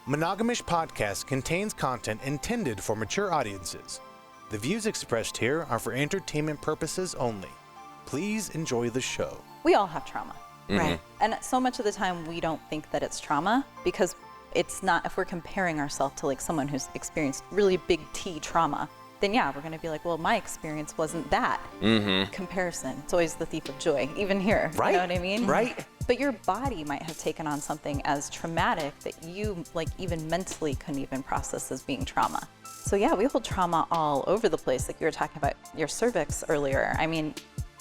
Monogam-ish Podcast contains content intended for mature audiences. The views expressed here are for entertainment purposes only. Please enjoy the show. We all have trauma, Right. And so much of the time we don't think that it's trauma because it's not, if we're comparing ourselves to like someone who's experienced really big T trauma, then yeah, we're gonna be like, well, my experience wasn't that. Comparison, it's always the thief of joy, even here, Right. You know what I mean? Right. But your body might have taken on something as traumatic that you like even mentally couldn't even process as being trauma. So yeah, we hold trauma all over the place. Like you were talking about your cervix earlier. I mean,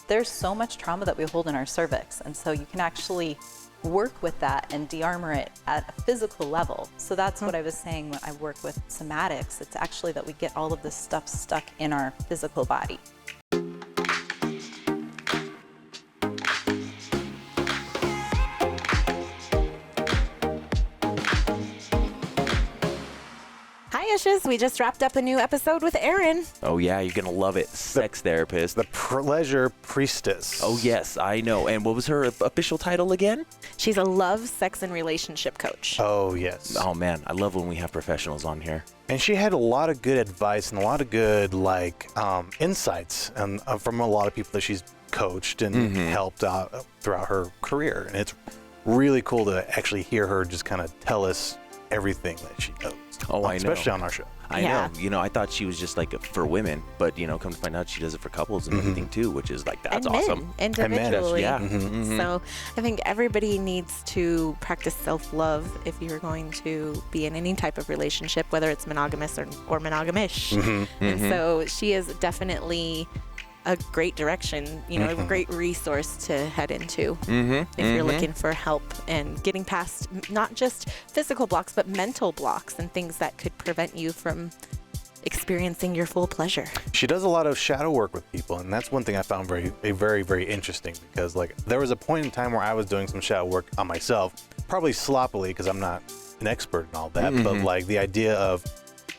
there's so much trauma that we hold in our cervix. And so you can actually work with that and de-armor it at a physical level. So that's what I was saying when I work with somatics. It's actually that we get all of this stuff stuck in our physical body. Hi, Ishes. We just wrapped up a new episode with Erin. Oh, yeah, you're going to love it. Sex therapist. The pleasure priestess. Oh, yes, I know. And what was her official title again? She's a love, sex, and relationship coach. Oh, yes. Oh, man, I love when we have professionals on here. And she had a lot of good advice and a lot of good insights from a lot of people that she's coached and helped out throughout her career. And it's really cool to actually hear her just kind of tell us everything that she knows. Oh, I know. Especially on our show. I know. You know, I thought she was just like for women, but you know, come to find out she does it for couples and everything too, which is like, that's and awesome. Men, individually. Yeah. So I think everybody needs to practice self-love if you're going to be in any type of relationship, whether it's monogamous or monogamish. And so she is definitely a great direction, you know, a great resource to head into if you're looking for help and getting past not just physical blocks, but mental blocks and things that could prevent you from experiencing your full pleasure. She does a lot of shadow work with people, and that's one thing I found very, very interesting because like there was a point in time where I was doing some shadow work on myself, probably sloppily because I'm not an expert in all that, but like the idea of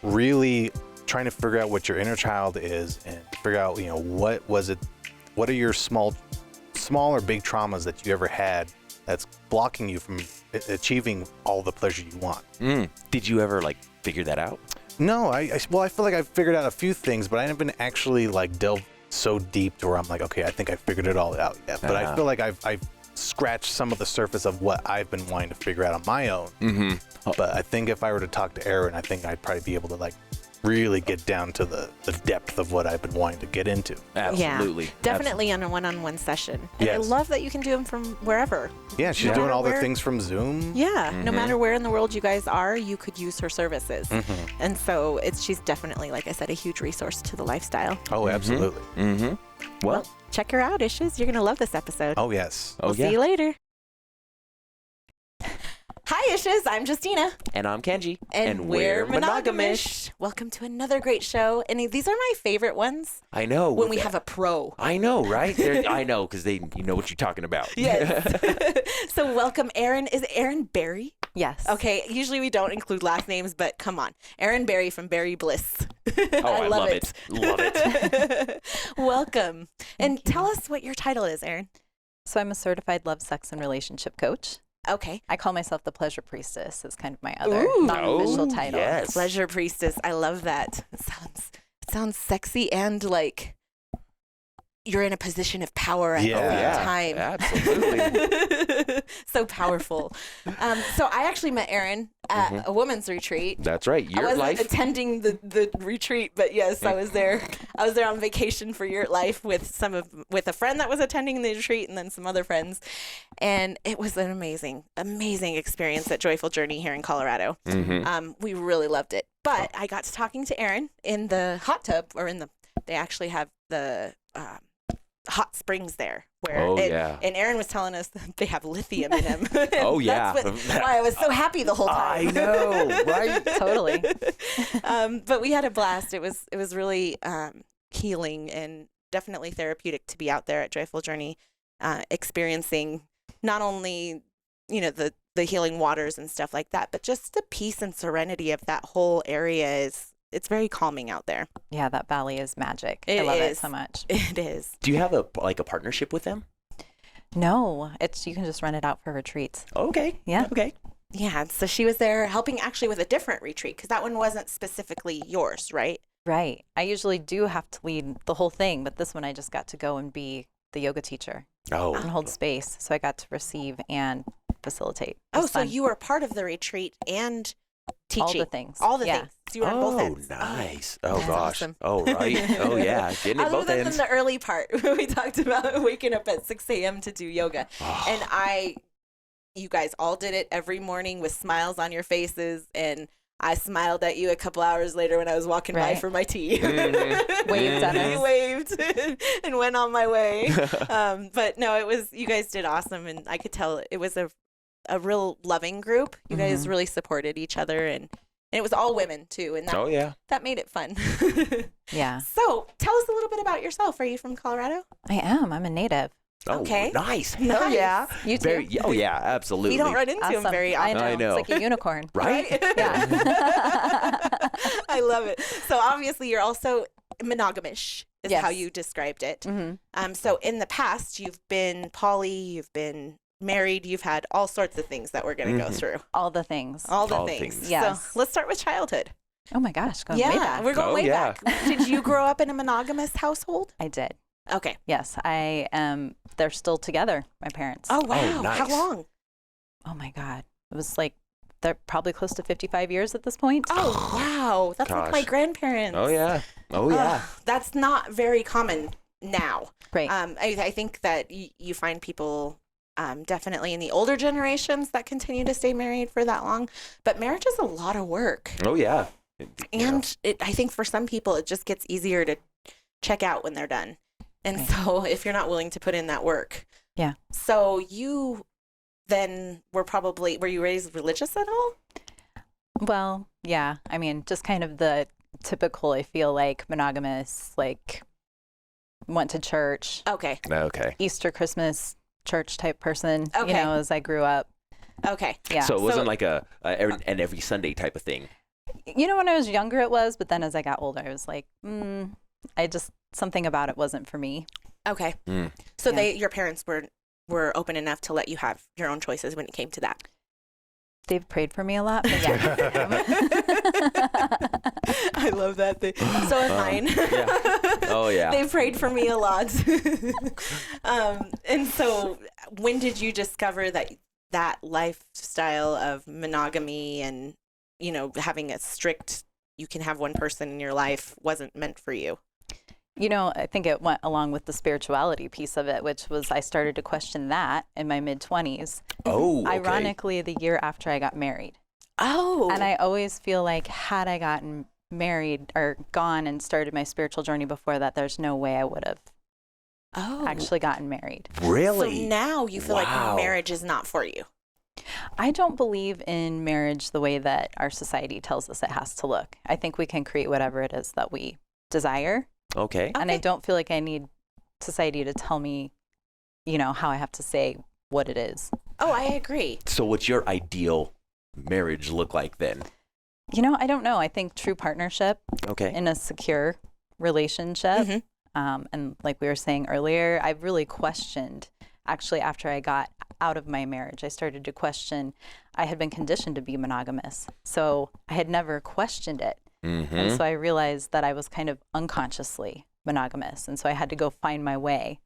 really trying to figure out what your inner child is and figure out, you know, what are your small or big traumas that you ever had that's blocking you from achieving all the pleasure you want. Did you ever like figure that out? No, I feel like I've figured out a few things, but I haven't actually like delved so deep to where I'm like, okay, I think I figured it all out yet. But I feel like I've scratched some of the surface of what I've been wanting to figure out on my own. But I think if I were to talk to Erin, I think I'd probably be able to like really get down to the depth of what I've been wanting to get into. Absolutely. Yeah, definitely on a one-on-one session. And I love that you can do them from wherever. Yeah, she's doing all the things from Zoom. Yeah, no matter where in the world you guys are, you could use her services. And so she's definitely, like I said, a huge resource to the lifestyle. Oh, absolutely. Well, check her out, Ishes. You're going to love this episode. Oh, yes. We'll see you later. Hi, Ishes. I'm Justina. And I'm Kenji. And we're Monogam-ish. Welcome to another great show. And these are my favorite ones. I know. When we have a pro. I know, right? I know, because you know what you're talking about. Yes. So welcome, Erin. Is it Erin Berry? Yes. Okay. Usually we don't include last names, but come on. Erin Berry from Berry Bliss. Oh, I love it. Love it. Welcome. And tell us what your title is, Erin. So I'm a certified love, sex, and relationship coach. Okay. I call myself the pleasure priestess. It's kind of my other non-official title. Yes. Pleasure priestess. I love that. It sounds sexy and like you're in a position of power at the time. Absolutely. So powerful. So I actually met Erin at a women's retreat. That's right. I wasn't Life. attending the retreat, but yes, I was there. I was there on vacation for Your Life with a friend that was attending the retreat and then some other friends. And it was an amazing experience at Joyful Journey here in Colorado. We really loved it. But I got to talking to Erin in the hot tub, they actually have the hot springs there. And Erin was telling us that they have lithium in them. That's why I was so happy the whole time. I know, right? Totally. But we had a blast. It was really healing and definitely therapeutic to be out there at Joyful Journey, experiencing not only, you know, the healing waters and stuff like that, but just the peace and serenity of that whole area it's very calming out there. Yeah, that valley is magic. I love it so much. It is. Do you have a partnership with them? No, you can just rent it out for retreats. Okay. Yeah. Okay. Yeah, so she was there helping actually with a different retreat because that one wasn't specifically yours, right? Right. I usually do have to lead the whole thing, but this one I just got to go and be the yoga teacher and hold space. So I got to receive and facilitate. It was so fun. you were part of the retreat and teaching. All the things. All the Yeah. things. So you were on both ends. Nice. Oh, That's gosh. awesome. Oh, right. Oh, yeah. Getting it Other both than ends. the early part, we talked about waking up at 6 a.m. to do yoga. And you guys all did it every morning with smiles on your faces. And I smiled at you a couple hours later when I was walking by for my tea. Waved at us. Waved and went on my way. But no, you guys did awesome. And I could tell it was a real loving group. You guys really supported each other. And it was all women too. And that made it fun. Yeah. So tell us a little bit about yourself. Are you from Colorado? I am. I'm a native. Oh, Okay. nice. Hell yeah. You too? Oh, yeah, absolutely. We don't run into them very often. I know. I know. It's like a unicorn. Right? Yeah. I love it. So obviously you're also monogamish is Yes. how you described it. Mm-hmm. So in the past you've been poly, you've been married, you've had all sorts of things that we're going to go through. All the things. All the All things. things. Yes. So let's start with childhood. Oh my gosh. Going way back. We're going Oh, way yeah. back. Did you grow up in a monogamous household? I did. Okay. Yes. I am. They're still together, my parents. Oh, wow. Oh, nice. How long? Oh my God. It was like, they're probably close to 55 years at this point. Oh, wow. That's like my Gosh. grandparents. Oh, yeah. Oh, yeah. That's not very common now. Right. I think that you find people definitely in the older generations that continue to stay married for that long. But marriage is a lot of work. Oh, yeah. And I think for some people, it just gets easier to check out when they're done. And Right. so if you're not willing to put in that work. Yeah. So you then were you raised religious at all? Well, yeah. I mean, just kind of the typical, I feel like, monogamous, like, went to church, Okay. Okay. Easter, Christmas, church type person, Okay. you know, as I grew up. Okay. Yeah. So it wasn't like a every Sunday type of thing. You know, when I was younger, it was, but then as I got older, I was like, something about it wasn't for me. Okay. Mm. So Yeah. your parents were open enough to let you have your own choices when it came to that. They've prayed for me a lot, but yeah. I love that thing. So have mine. Yeah. Oh, yeah. They prayed for me a lot. And so when did you discover that lifestyle of monogamy and, you know, having a strict, you can have one person in your life wasn't meant for you? You know, I think it went along with the spirituality piece of it, which was I started to question that in my mid-20s. Oh, okay. Ironically, the year after I got married. Oh. And I always feel like had I gotten married or gone and started my spiritual journey before that, there's no way I would have actually gotten married. Really? So now you feel Wow. like marriage is not for you. I don't believe in marriage the way that our society tells us it has to look. I think we can create whatever it is that we desire. Okay. And I don't feel like I need society to tell me, you know, how I have to say what it is. Oh, I agree. So what's your ideal marriage look like then? You know, I don't know. I think true partnership Okay. in a secure relationship. Mhm. And like we were saying earlier, I've really questioned, actually, after I got out of my marriage, I started to question, I had been conditioned to be monogamous. So I had never questioned it. Mm-hmm. And so I realized that I was kind of unconsciously monogamous. And so I had to go find my way.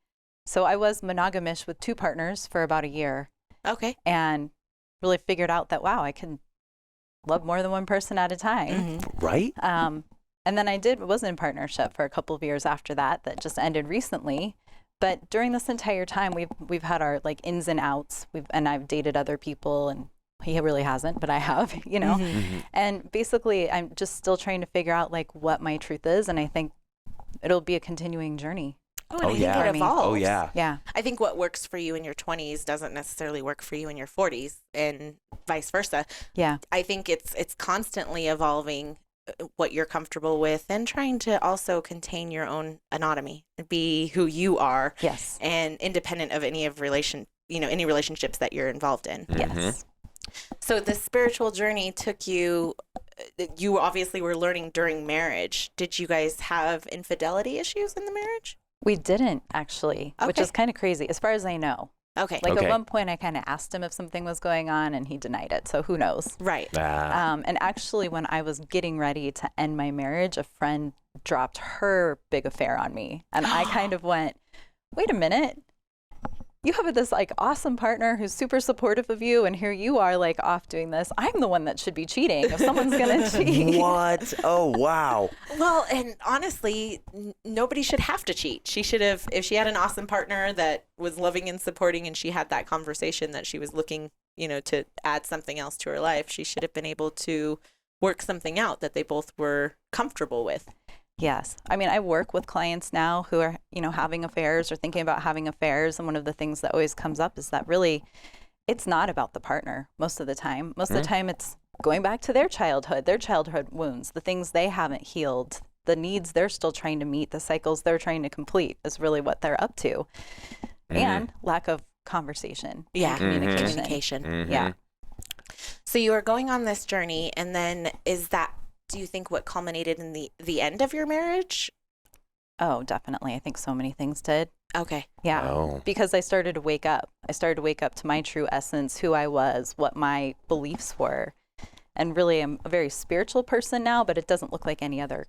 So I was monogamish with 2 partners for about a year Okay. and really figured out that, wow, I can love more than one person at a time. Mm-hmm. Right? And then I was in partnership for a couple of years after that just ended recently. But during this entire time, we've had our like ins and outs. And I've dated other people, and he really hasn't, but I have, you know. Mm-hmm. And basically, I'm just still trying to figure out like what my truth is, and I think it'll be a continuing journey. Oh, and I yeah. think it evolves. Oh, yeah. Yeah. I think what works for you in your 20s doesn't necessarily work for you in your 40s, and vice versa. Yeah. I think it's constantly evolving what you're comfortable with, and trying to also contain your own anatomy, be who you are, Yes. and independent of any relationships that you're involved in. Mm-hmm. Yes. So the spiritual journey took you. You obviously were learning during marriage. Did you guys have infidelity issues in the marriage? We didn't actually, which Okay. is kind of crazy as far as I know. Okay. Like Okay. at one point I kind of asked him if something was going on and he denied it. So who knows? Right. And actually when I was getting ready to end my marriage, a friend dropped her big affair on me. And I kind of went, wait a minute. You have this like awesome partner who's super supportive of you, and here you are like off doing this. I'm the one that should be cheating if someone's gonna cheat. What? Oh, wow. Well, and honestly, nobody should have to cheat. She should have, if she had an awesome partner that was loving and supporting, and she had that conversation that she was looking, to add something else to her life, she should have been able to work something out that they both were comfortable with. Yes. I mean, I work with clients now who are, having affairs or thinking about having affairs. And one of the things that always comes up is that really it's not about the partner most of the time. Most of the time it's going back to their childhood wounds, the things they haven't healed, the needs they're still trying to meet, the cycles they're trying to complete is really what they're up to. And lack of conversation. Yeah. Communication. Yeah. So you are going on this journey, and then do you think what culminated in the end of your marriage? Oh, definitely. I think so many things did. Okay. Yeah. Oh. Because I started to wake up. I started to wake up to my true essence, who I was, what my beliefs were. And really, I'm a very spiritual person now, but it doesn't look like any other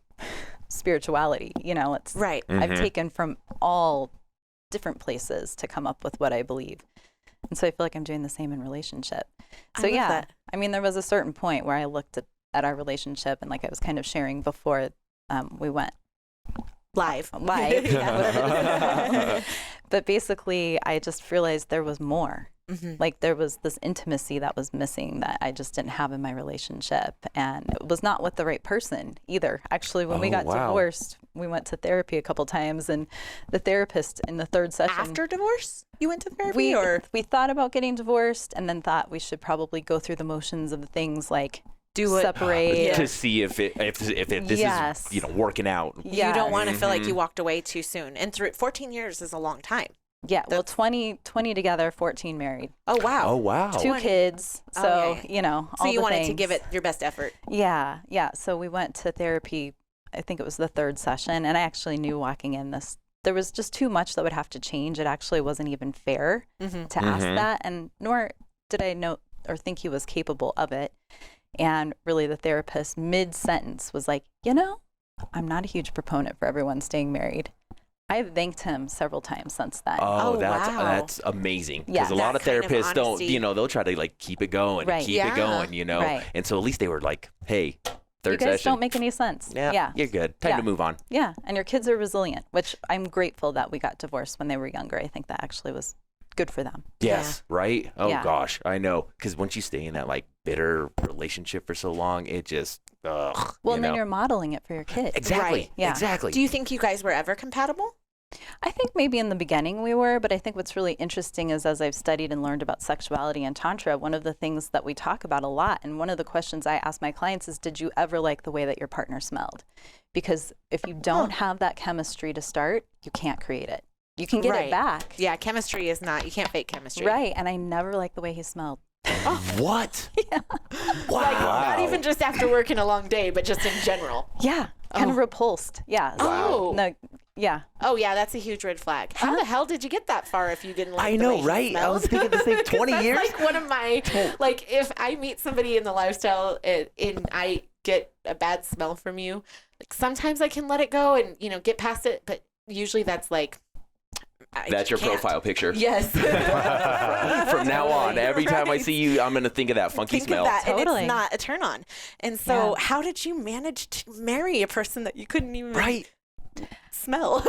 spirituality. It's right. I've taken from all different places to come up with what I believe. And so I feel like I'm doing the same in relationship. So I love yeah, that. I mean, there was a certain point where I looked at our relationship, and like I was kind of sharing before we went live. Yeah. But basically I just realized there was more. Like there was this intimacy that was missing that I just didn't have in my relationship, and it was not with the right person either. Actually, when we got divorced, we went to therapy a couple times, and the therapist in the third session. After divorce, you went to therapy, we thought about getting divorced, and then thought we should probably go through the motions of the things like separate to see if this is working out. Yeah. You don't want to feel like you walked away too soon. And 14 years is a long time. Yeah, well, 20 together, 14 married. Oh, wow. Oh, wow. 2 kids. So, all So you wanted to things. give it your best effort. Yeah. So we went to therapy, I think it was the third session, and I actually knew walking in this, there was just too much that would have to change. It actually wasn't even fair to ask that, and nor did I know or think he was capable of it. And really the therapist mid-sentence was like, I'm not a huge proponent for everyone staying married. I've thanked him several times since then. Oh, wow. that's amazing. Yeah. Because a lot of That kind of therapists don't, honesty. they'll try to like keep it going, Right. keep it going, Right. And so at least they were like, hey, third You guys session. don't make any sense. Yeah, you're good. Time to move on. Yeah, and your kids are resilient, which I'm grateful that we got divorced when they were younger. I think that actually was good for them. Yes, right? Oh, Yeah. gosh, I know. Because once you stay in that like bitter relationship for so long, it just, ugh. Well, and then you're modeling it for your kids. Exactly. Right. Yeah. Exactly. Do you think you guys were ever compatible? I think maybe in the beginning we were, but I think what's really interesting is as I've studied and learned about sexuality and Tantra, one of the things that we talk about a lot, and one of the questions I ask my clients is, did you ever like the way that your partner smelled? Because if you don't have that chemistry to start, you can't create it. You can get it back. Yeah, chemistry is not, you can't fake chemistry. Right, and I never liked the way he smelled. What? Yeah. Wow. Like, not even just after working a long day, but just in general. Yeah, kind of repulsed. Yeah. Wow. No, yeah. Oh, yeah, that's a huge red flag. How the hell did you get that far if you didn't like I the know, way he right? I smelled? was thinking the same 20 That's years. like one of my, like, if I meet somebody in the lifestyle and I get a bad smell from you, like, sometimes I can let it go and, get past it, but usually that's like, That's your can't. profile picture. Yes. From now on, every time I see you, I'm going to think of that funky Think smell. of that, and Totally. it's not a turn on. And so, how did you manage to marry a person that you couldn't even smell?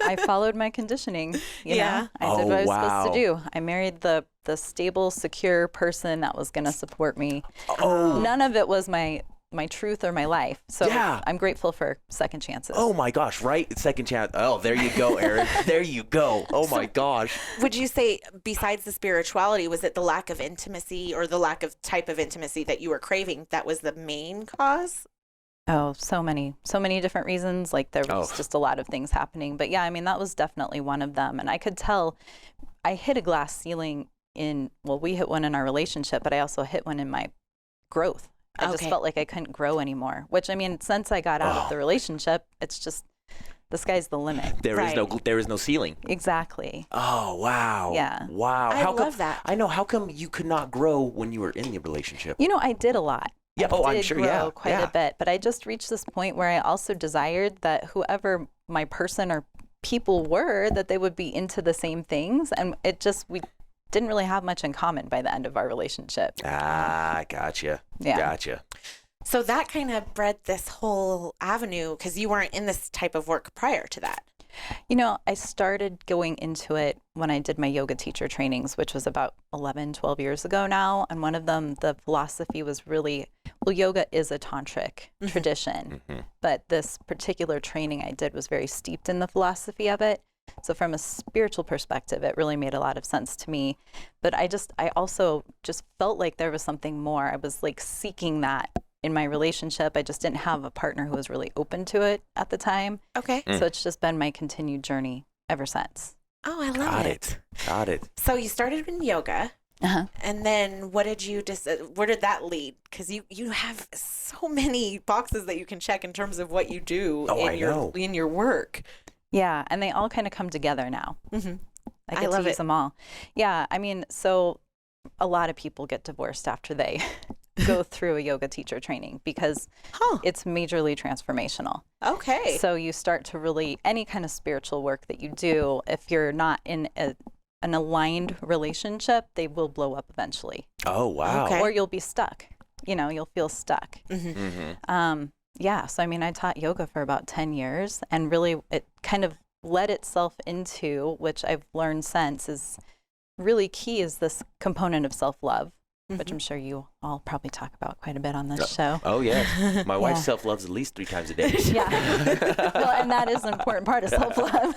I followed my conditioning. You Yeah. know? I did what I was wow. supposed to do. I married the stable, secure person that was going to support me. None of it was my truth or my life. So Yeah. I'm grateful for second chances. Oh my gosh, right? Second chance. Oh, there you go, Erin. There you go. Oh my gosh. Would you say, besides the spirituality, was it the lack of intimacy or the lack of type of intimacy that you were craving that was the main cause? Oh, so many different reasons. Like there was just a lot of things happening. But yeah, I mean, that was definitely one of them. And I could tell I hit a glass ceiling we hit one in our relationship, but I also hit one in my growth. I just felt like I couldn't grow anymore, which I mean, since I got out of the relationship, it's just the sky's the limit. There is no ceiling. Exactly. Oh, wow. Yeah. Wow. I love that. I know. How come you could not grow when you were in the relationship? You know, I did a lot. Yeah. I'm sure. Yeah. Quite a bit, but I just reached this point where I also desired that whoever my person or people were, that they would be into the same things, and we didn't really have much in common by the end of our relationship. Ah, gotcha. Yeah. Gotcha. So that kind of bred this whole avenue because you weren't in this type of work prior to that. You know, I started going into it when I did my yoga teacher trainings, which was about 11, 12 years ago now. And one of them, the philosophy was really, well, yoga is a tantric tradition, but this particular training I did was very steeped in the philosophy of it. So from a spiritual perspective, it really made a lot of sense to me. But I also just felt like there was something more. I was like seeking that in my relationship. I just didn't have a partner who was really open to it at the time. Okay. So it's just been my continued journey ever since. Oh, I love it. Got it. So you started in yoga. Uh-huh. And then where did that lead? Because you have so many boxes that you can check in terms of what you do in your work. Yeah, and they all kind of come together now. Mm-hmm. I get to use them all. Yeah, I mean, so a lot of people get divorced after they go through a yoga teacher training because it's majorly transformational. Okay. So you start to really, any kind of spiritual work that you do, if you're not in an aligned relationship, they will blow up eventually. Oh, wow. Okay. Or you'll be stuck. You know, you'll feel stuck. Yeah, so I mean, I taught yoga for about 10 years, and really it kind of led itself into, which I've learned since is really key, is this component of self-love, which I'm sure you all probably talk about quite a bit on this show. Oh, yeah. My wife self-loves at least 3 times a day. Yeah. Well, and that is an important part of self-love.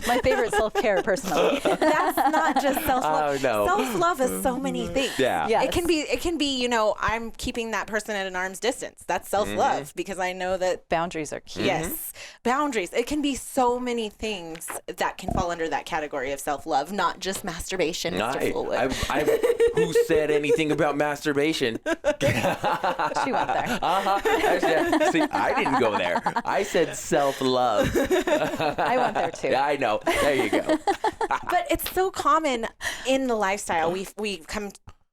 My favorite self-care, personally. That's not just self-love. Oh, no. Self-love is so many things. Yeah. Yes. It can be, you know, I'm keeping that person at an arm's distance. That's self-love because I know that Boundaries are key. yes, boundaries. It can be so many things that can fall under that category of self-love, not just masturbation. Who said anything about masturbation? She went there. See, I didn't go there. I said self-love. I went there too. Yeah, I know. There you go. But it's so common in the lifestyle. We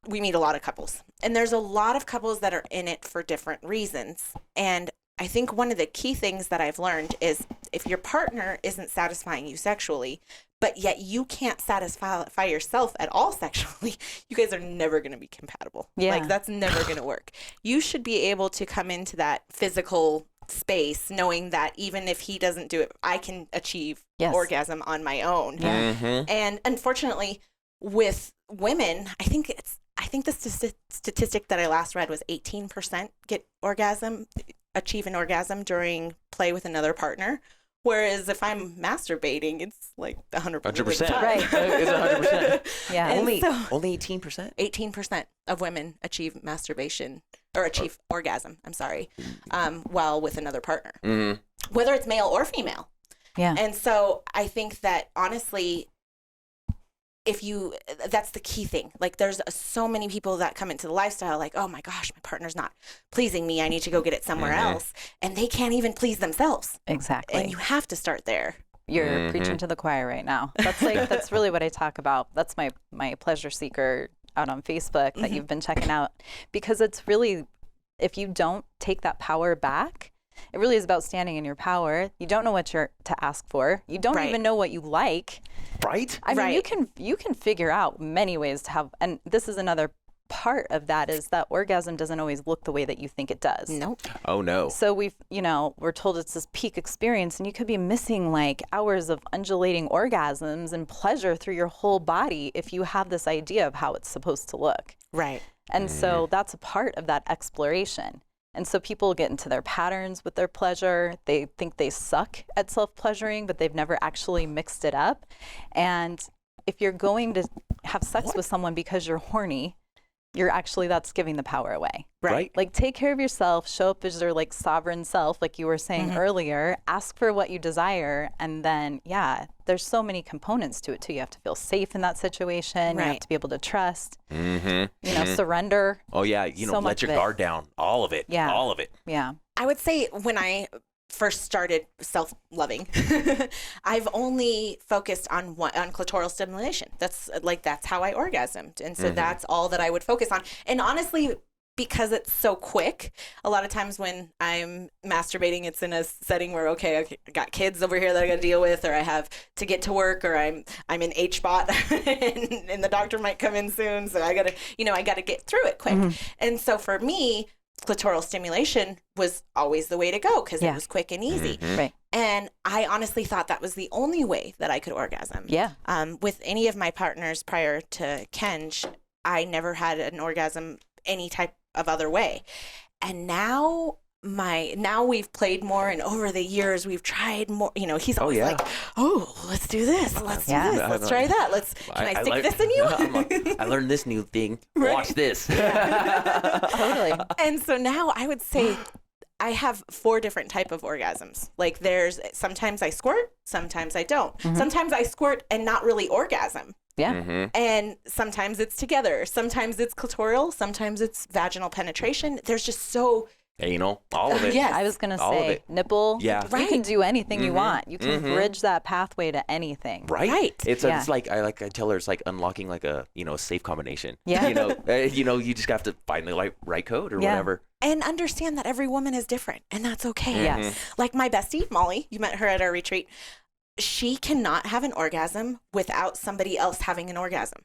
meet a lot of couples, and there's a lot of couples that are in it for different reasons. And I think one of the key things that I've learned is if your partner isn't satisfying you sexually, but yet you can't satisfy yourself at all sexually, you guys are never going to be compatible. Yeah. Like that's never going to work. You should be able to come into that physical space knowing that even if he doesn't do it, I can achieve orgasm on my own. Yeah. And unfortunately, with women, I think the statistic that I last read was 18% achieve an orgasm during play with another partner. Whereas if I'm masturbating, it's like 100%. 100%. Right. It's 100%. Yeah. Only 18%? 18% of women achieve orgasm, while with another partner, whether it's male or female. Yeah. And so I think that honestly, that's the key thing. Like there's so many people that come into the lifestyle like, oh my gosh, my partner's not pleasing me. I need to go get it somewhere else. And they can't even please themselves. Exactly. And you have to start there. You're preaching to the choir right now. That's really what I talk about. That's my pleasure seeker out on Facebook that you've been checking out, because it's really, if you don't take that power back, it really is about standing in your power. You don't know what you're to ask for. You don't even know what you like. Right? I mean, you can figure out many ways to have, and this is another part of that, is that orgasm doesn't always look the way that you think it does. Nope. Oh no. So we're told it's this peak experience, and you could be missing like hours of undulating orgasms and pleasure through your whole body if you have this idea of how it's supposed to look. Right. And so that's a part of that exploration. And so people get into their patterns with their pleasure. They think they suck at self-pleasuring, but they've never actually mixed it up. And if you're going to have sex with someone because you're horny, that's giving the power away. Right. Like, take care of yourself, show up as your like sovereign self, like you were saying earlier, ask for what you desire. And then, there's so many components to it too. You have to feel safe in that situation. You have to be able to trust, surrender. Oh yeah. Let your guard down. All of it. Yeah. All of it. Yeah. I would say when I first started self-loving, I've only focused on clitoral stimulation. That's how I orgasmed. And so that's all that I would focus on. And honestly, because it's so quick, a lot of times when I'm masturbating, it's in a setting where, okay, I got kids over here that I got to deal with, or I have to get to work, or I'm in HBOT and the doctor might come in soon. So I got to get through it quick. And so for me, clitoral stimulation was always the way to go because it was quick and easy. Right. And I honestly thought that was the only way that I could orgasm. Yeah. With any of my partners prior to Kenj, I never had an orgasm any type of other way. And now we've played more, and over the years we've tried more. He's always like, "Oh, let's do this. Let's do this. Let's try that. Can I stick this in you?" I learned this new thing. Right. Watch this. Totally. And so now I would say I have 4 different type of orgasms. Like there's sometimes I squirt, sometimes I don't. Sometimes I squirt and not really orgasm. Yeah. And sometimes it's together. Sometimes it's clitoral. Sometimes it's vaginal penetration. There's just so Anal, all of it. Yes. I was going to All of say it. nipple. Yeah. You can do anything you want. You can bridge that pathway to anything. Right. It's Yeah. it's like I tell her it's like unlocking like a safe combination. Yeah. You just have to find the right code or whatever. And understand that every woman is different, and that's okay. Yes. Like my bestie, Molly, you met her at our retreat. She cannot have an orgasm without somebody else having an orgasm.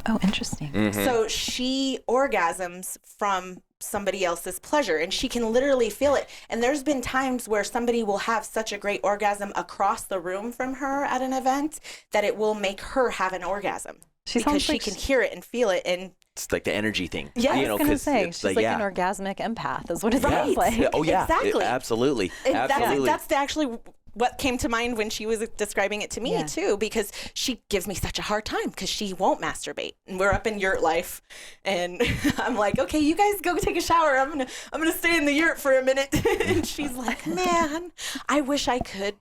Oh, interesting. So she orgasms from somebody else's pleasure, and she can literally feel it. And there's been times where somebody will have such a great orgasm across the room from her at an event that it will make her have an orgasm because she can hear it and feel it. And It's like the energy thing. Yeah, I was going to say, she's like an yeah. orgasmic empath is what it Right. sounds like. Oh yeah, Exactly. Absolutely. And Absolutely. that's actually what came to mind when she was describing it to me too, because she gives me such a hard time because she won't masturbate, and we're up in yurt life, and I'm like, okay, you guys go take a shower. I'm gonna stay in the yurt for a minute, and she's like, man, I wish I could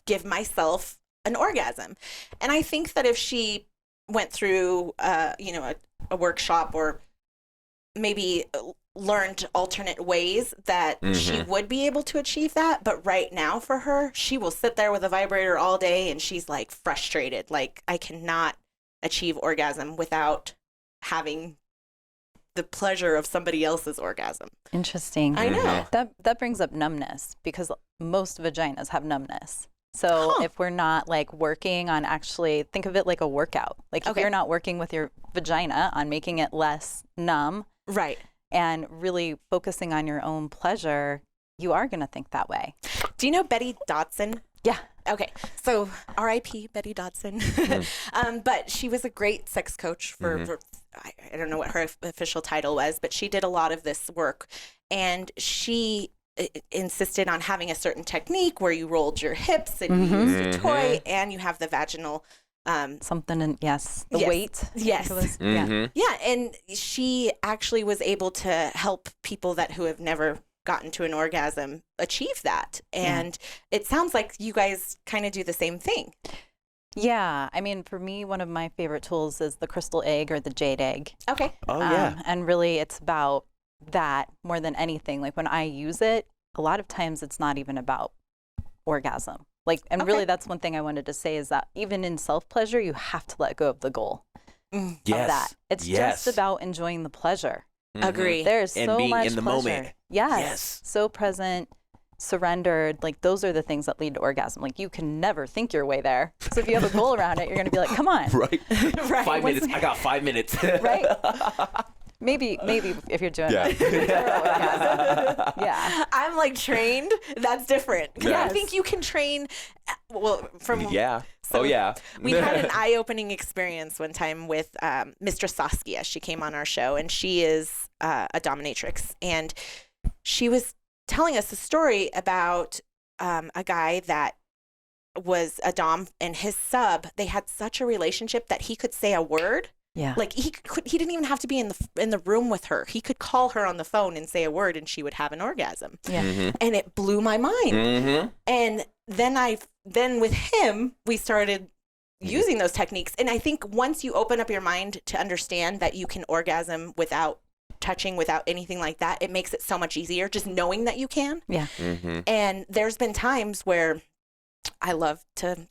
give myself an orgasm, and I think that if she went through, a workshop or maybe learned alternate ways that she would be able to achieve that. But right now for her, she will sit there with a vibrator all day and she's like frustrated. Like, I cannot achieve orgasm without having the pleasure of somebody else's orgasm. Interesting. I know. That brings up numbness because most vaginas have numbness. So if we're not like working on actually, think of it like a workout. Like if you're not working with your vagina on making it less numb. Right. And really focusing on your own pleasure, you are going to think that way. Do you know Betty Dodson? Yeah. Okay. So R.I.P. Betty Dodson. But she was a great sex coach for I don't know what her official title was, but she did a lot of this work. And she insisted on having a certain technique where you rolled your hips and you used a toy and you have the vaginal something in the weight. Yes. Yeah. Yeah, and she actually was able to help people who have never gotten to an orgasm achieve that. And it sounds like you guys kind of do the same thing. Yeah. I mean, for me, one of my favorite tools is the crystal egg or the jade egg. Okay. Oh yeah. And really it's about that more than anything. Like when I use it, a lot of times it's not even about orgasm. Really, that's one thing I wanted to say is that even in self-pleasure, you have to let go of the goal of that. It's just about enjoying the pleasure. Agree. There's And so being much in the pleasure. moment. Yes. So present, surrendered. Like those are the things that lead to orgasm. Like you can never think your way there. So if you have a goal around it, you're going to be like, come on. Right. Right. 5 minutes. I got 5 minutes. Right. Maybe if you're doing Yeah. orgasm. Yeah. I'm like trained. That's different. Because I Yes. think you can train. Well, from Yeah. So oh yeah. we had an eye-opening experience one time with Mistress Saskia. She came on our show, and she is a dominatrix. And she was telling us a story about a guy that was a dom, and his sub. They had such a relationship that he could say a word. Yeah. Like he didn't even have to be in the room with her. He could call her on the phone and say a word, and she would have an orgasm. Yeah. And it blew my mind. And then with him, we started using those techniques. And I think once you open up your mind to understand that you can orgasm without touching, without anything like that, it makes it so much easier just knowing that you can. Yeah. And there's been times where I love to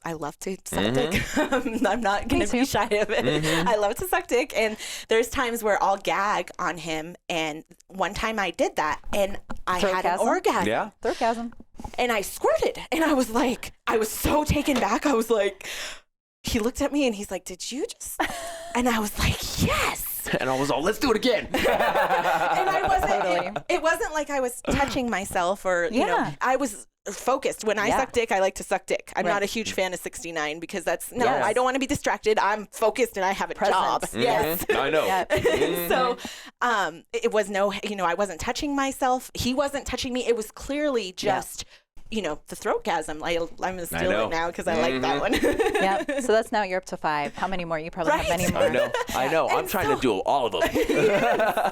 suck dick. I'm not going to be shy of it. I love to suck dick. And there's times where I'll gag on him. And one time I did that and I had an orgasm. Yeah. Throatgasm. And I squirted. And I was like, I was so taken back. I was like, he looked at me and he's like, did you just? And I was like, yes. And I was all, let's do it again. And I wasn't, it wasn't like I was touching myself or, you know, I was focused. When I suck dick, I like to suck dick. I'm not a huge fan of 69 because that's, I don't want to be distracted. I'm focused and I have a job. Yes. I know. So it was no, you know, I wasn't touching myself. He wasn't touching me. It was clearly just, you know, the throatgasm. I'm going to steal it now because I like that one. Yeah. So that's now you're up to 5. How many more? You probably have many more. I know. I'm trying to do all of them.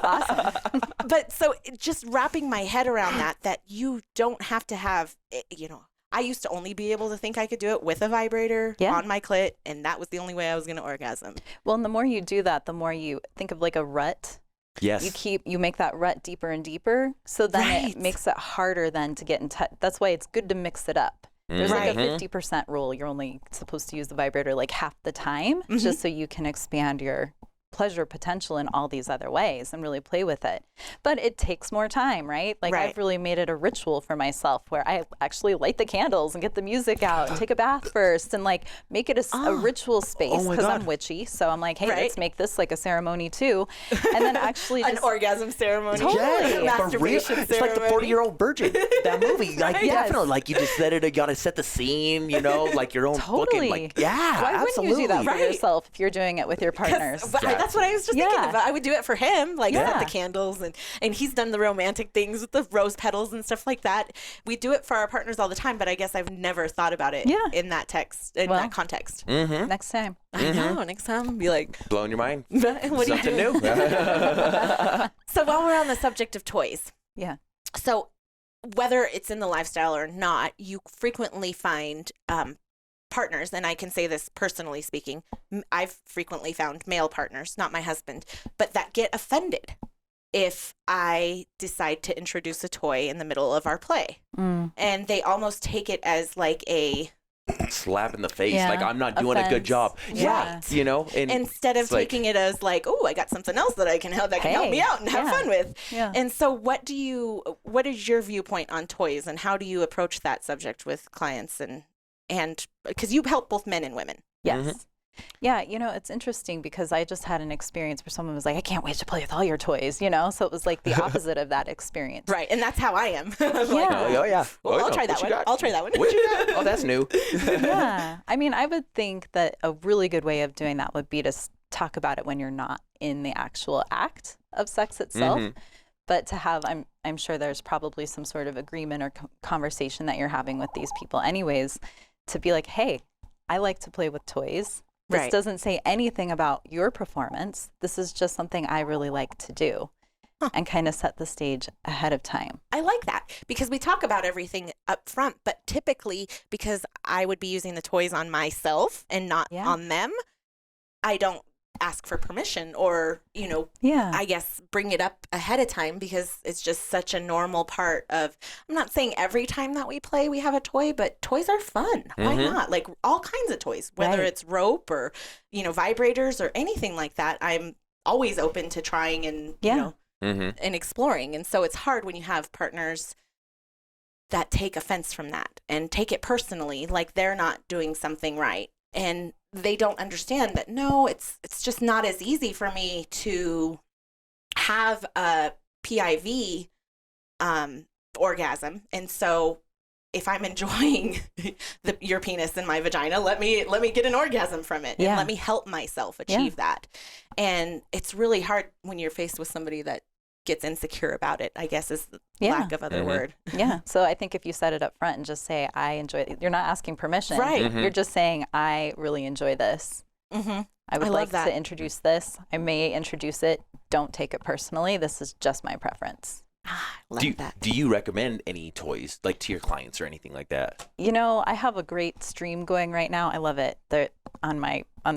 Awesome. But so just wrapping my head around that you don't have to have, you know, I used to only be able to think I could do it with a vibrator on my clit, and that was the only way I was going to orgasm. Well, and the more you do that, the more you think of like a rut. Yes. You make that rut deeper and deeper. So then it makes it harder then to get in touch. That's why it's good to mix it up. There's like a 50% rule. You're only supposed to use the vibrator like half the time, just so you can expand your pleasure potential in all these other ways and really play with it. But it takes more time, right? Like I've really made it a ritual for myself where I actually light the candles and get the music out and take a bath first and like make it a ritual space because I'm witchy. So I'm like, hey, let's make this like a ceremony too. And then actually an orgasm ceremony. Totally. Masturbation ceremony. It's like the 40-Year-Old Virgin, that movie. Like definitely, like you just said it, you got to set the scene, you know, like your own fucking, like, Why absolutely. wouldn't you do that for yourself if you're doing it with your partners? That's what I was just thinking about. I would do it for him, like set the candles, and he's done the romantic things with the rose petals and stuff like that. We do it for our partners all the time, but I guess I've never thought about it in that that context. Next time. I know. Next time, be like blowing your mind. What Something do you do? new. So while we're on the subject of toys, so whether it's in the lifestyle or not, you frequently find partners, and I can say this personally speaking, I've frequently found male partners, not my husband, but that get offended if I decide to introduce a toy in the middle of our play. And they almost take it as like a slap in the face, like I'm not doing a good job. You know, and instead of taking it as like, oh, I got something else that can help me out and have fun with. And so what is your viewpoint on toys, and how do you approach that subject with clients, and because you help both men and women? Yes. Yeah, you know, it's interesting because I just had an experience where someone was like, I can't wait to play with all your toys, you know? So it was like the opposite of that experience. Right, and that's how I am. Yeah. Well, I'll try that one. I'll try that one. What you got? Oh, that's new. Yeah. I mean, I would think that a really good way of doing that would be to talk about it when you're not in the actual act of sex itself. But to have, I'm sure there's probably some sort of agreement or conversation that you're having with these people anyways, to be like, hey, I like to play with toys. This doesn't say anything about your performance. This is just something I really like to do, and kind of set the stage ahead of time. I like that because we talk about everything up front, but typically because I would be using the toys on myself and not on them, I don't ask for permission or, you know, I guess bring it up ahead of time because it's just such a normal part of, I'm not saying every time that we play we have a toy, but toys are fun. Why not? Like all kinds of toys, whether it's rope or, you know, vibrators or anything like that. I'm always open to trying and, you know, and exploring. And so it's hard when you have partners that take offense from that and take it personally, like they're not doing something right. And they don't understand that, no, it's just not as easy for me to have a PIV orgasm. And so if I'm enjoying your penis in my vagina, let me get an orgasm from it and let me help myself achieve that. And it's really hard when you're faced with somebody that gets insecure about it, I guess is the lack of other word. So I think if you set it up front and just say, I enjoy it, you're not asking permission. You're just saying, I really enjoy this. I would like to introduce this. I may introduce it. Don't take it personally. This is just my preference. Love that. Do you recommend any toys like to your clients or anything like that? You know, I have a great stream going right now. I love it. They're on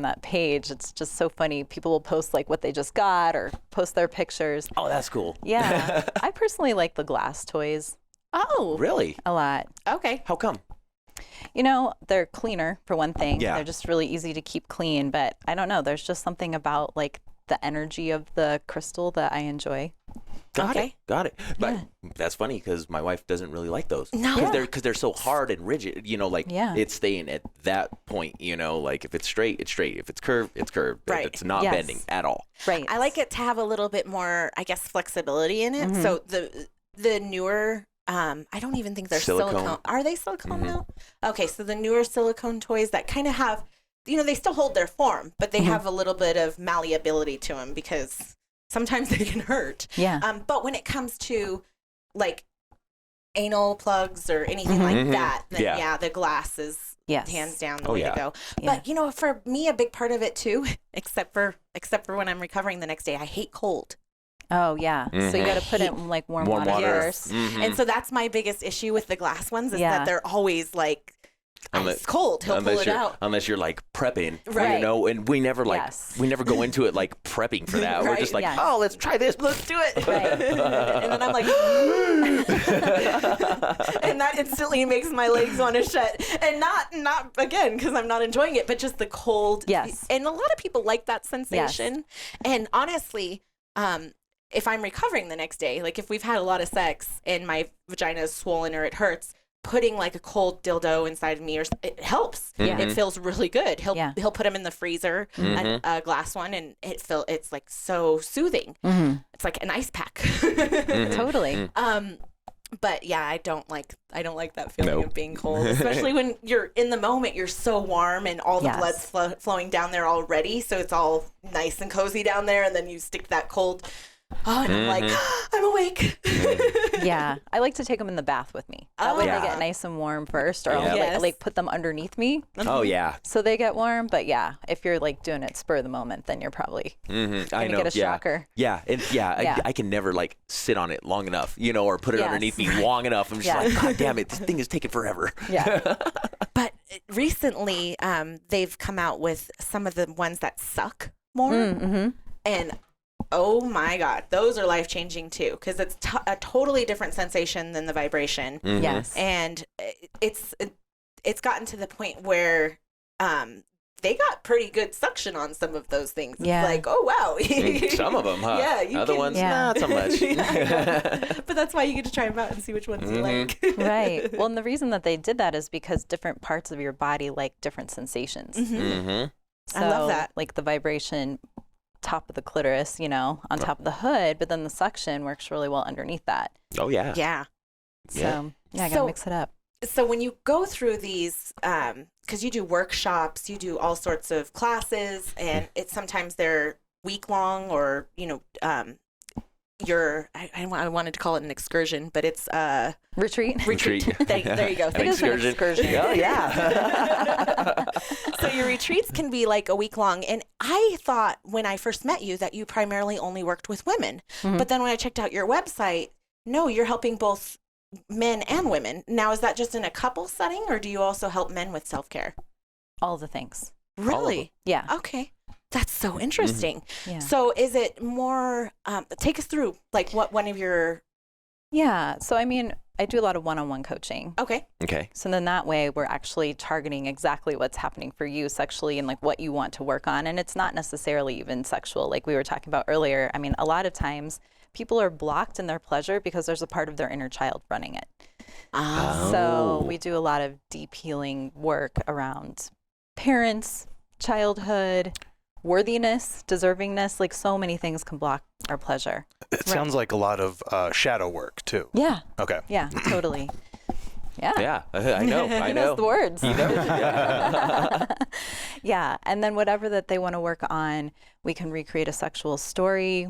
that page. It's just so funny. People will post like what they just got or post their pictures. Oh, that's cool. Yeah. I personally like the glass toys Oh, Really? a lot. okay. How come? You know, they're cleaner for one thing. Yeah. They're just really easy to keep clean. But I don't know. There's just something about like the energy of the crystal that I enjoy. Got Okay. it. But Yeah. that's funny because my wife doesn't really like those. No. Because they're so hard and rigid. You know, like Yeah. it's staying at that point. You know, like if it's straight, it's straight. If it's curved, it's curved. Right. It's not Yes. bending at all. Right. I like it to have a little bit more, I guess, flexibility in it. So the newer, I don't even think they're silicone. Are they silicone now? Okay, so the newer silicone toys that kind of have, you know, they still hold their form, but they have a little bit of malleability to them because sometimes they can hurt. Yeah. But when it comes to like anal plugs or anything like that, then Yeah. the glass is Yes. hands down the Oh, way yeah. to go. Yeah. But you know, for me, a big part of it too, except for when I'm recovering the next day, I hate cold. Oh, yeah. So you got to put it in like warm water water. first. And so that's my biggest issue with the glass ones is Yeah. that they're always like Unless- ice cold. He'll pull it out. Unless you're like prepping, Right. you know, and we never Yes. we never go into it like prepping for that. We're Right. just like, Yes. oh, let's try this. Let's do it. Right. And then I'm like, and that instantly makes my legs want to shut. And not again, because I'm not enjoying it, but just the cold. Yes. And a lot of people like that sensation. And honestly, if I'm recovering the next day, like if we've had a lot of sex and my vagina is swollen or it hurts, putting like a cold dildo inside of me, or it helps. Yeah. It feels really good. He'll put them in the freezer, a glass one, and it's like so soothing. It's like an ice pack. Totally. But yeah, I don't like that feeling Nope. of being cold, especially when you're in the moment. You're so warm and all the Yes. blood's flowing down there already, so it's all nice and cozy down there. And then you stick that cold. Oh, and I'm like, I'm awake. Yeah. I like to take them in the bath with me. That way Yeah. they get nice and warm first, or I'll Yeah. Yes. like put them underneath me Oh yeah. so they get warm. But yeah, if you're like doing it spur of the moment, then you're probably I gonna know. get a shocker. Yeah, and Yeah. I can never like sit on it long enough, you know, or put it Yes. underneath me long enough. I'm just Yeah. like, God damn it, this thing is taking forever. Yeah. But recently, they've come out with some of the ones that suck more, and oh my God, those are life changing too, because it's a totally different sensation than the vibration, Yes. and it's gotten to the point where they got pretty good suction on some of those things. It's Yeah. like, oh wow, Some of them, huh? Yeah, you Other can- ones, Yeah. not so much. But that's why you get to try them out and see which ones you like. Right. Well, and the reason that they did that is because different parts of your body like different sensations. Mm-hmm. So, I love that. Like the vibration top of the clitoris, you know, on top of the hood, but then the suction works really well underneath that. Oh yeah. Yeah. So, Yeah. I gotta So- mix it up. So when you go through these, because you do workshops, you do all sorts of classes, and sometimes they're week long, or you know, I wanted to call it an excursion, but it's Retreat. Retreat. There you go. An It is an excursion. Oh yeah. So your retreats can be like a week long, and I thought when I first met you that you primarily only worked with women, but then when I checked out your website, no, you're helping both men and women. Now, is that just in a couple setting, or do you also help men with self-care? All the things. Really? Yeah. Okay. That's so interesting. Yeah. So is it more, take us through, like what one of your, Yeah. So, I mean, I do a lot of one-on-one coaching. okay. Okay. So then that way we're actually targeting exactly what's happening for you sexually and like what you want to work on. And it's not necessarily even sexual, like we were talking about earlier. I mean, a lot of times people are blocked in their pleasure because there's a part of their inner child running it. So we do a lot of deep healing work around parents, childhood, worthiness, deservingness. Like so many things can block our pleasure. It sounds like a lot of shadow work too. Yeah. Okay. Yeah, totally. Yeah. Yeah. I know. I He know. knows the words. He knows. Yeah. Yeah. And then whatever that they want to work on, we can recreate a sexual story.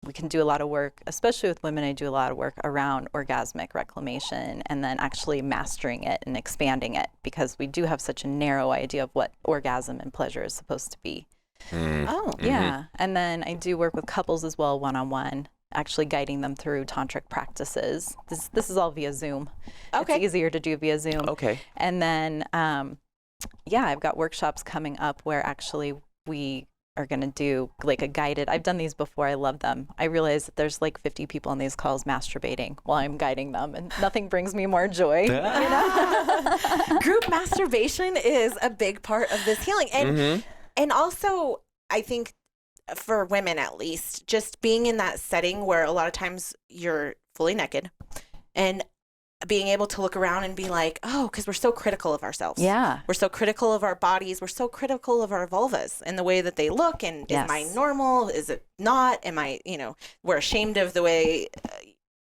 We can do a lot of work, especially with women. I do a lot of work around orgasmic reclamation and then actually mastering it and expanding it, because we do have such a narrow idea of what orgasm and pleasure is supposed to be. Oh. Yeah. And then I do work with couples as well, one-on-one. actually guiding them through tantric practices. This is all via Zoom. Okay. It's easier to do via Zoom. Okay. And then, I've got workshops coming up where actually we are going to do like a guided, I've done these before. I love them. I realize that there's like 50 people on these calls masturbating while I'm guiding them, and nothing brings me more joy. You know? Group masturbation is a big part of this healing. And also, I think for women at least, just being in that setting where a lot of times you're fully naked and being able to look around and be like, oh, because we're so critical of ourselves. Yeah. We're so critical of our bodies. We're so critical of our vulvas and the way that they look. And Yes. is mine normal? Is it not? Am I, we're ashamed of the way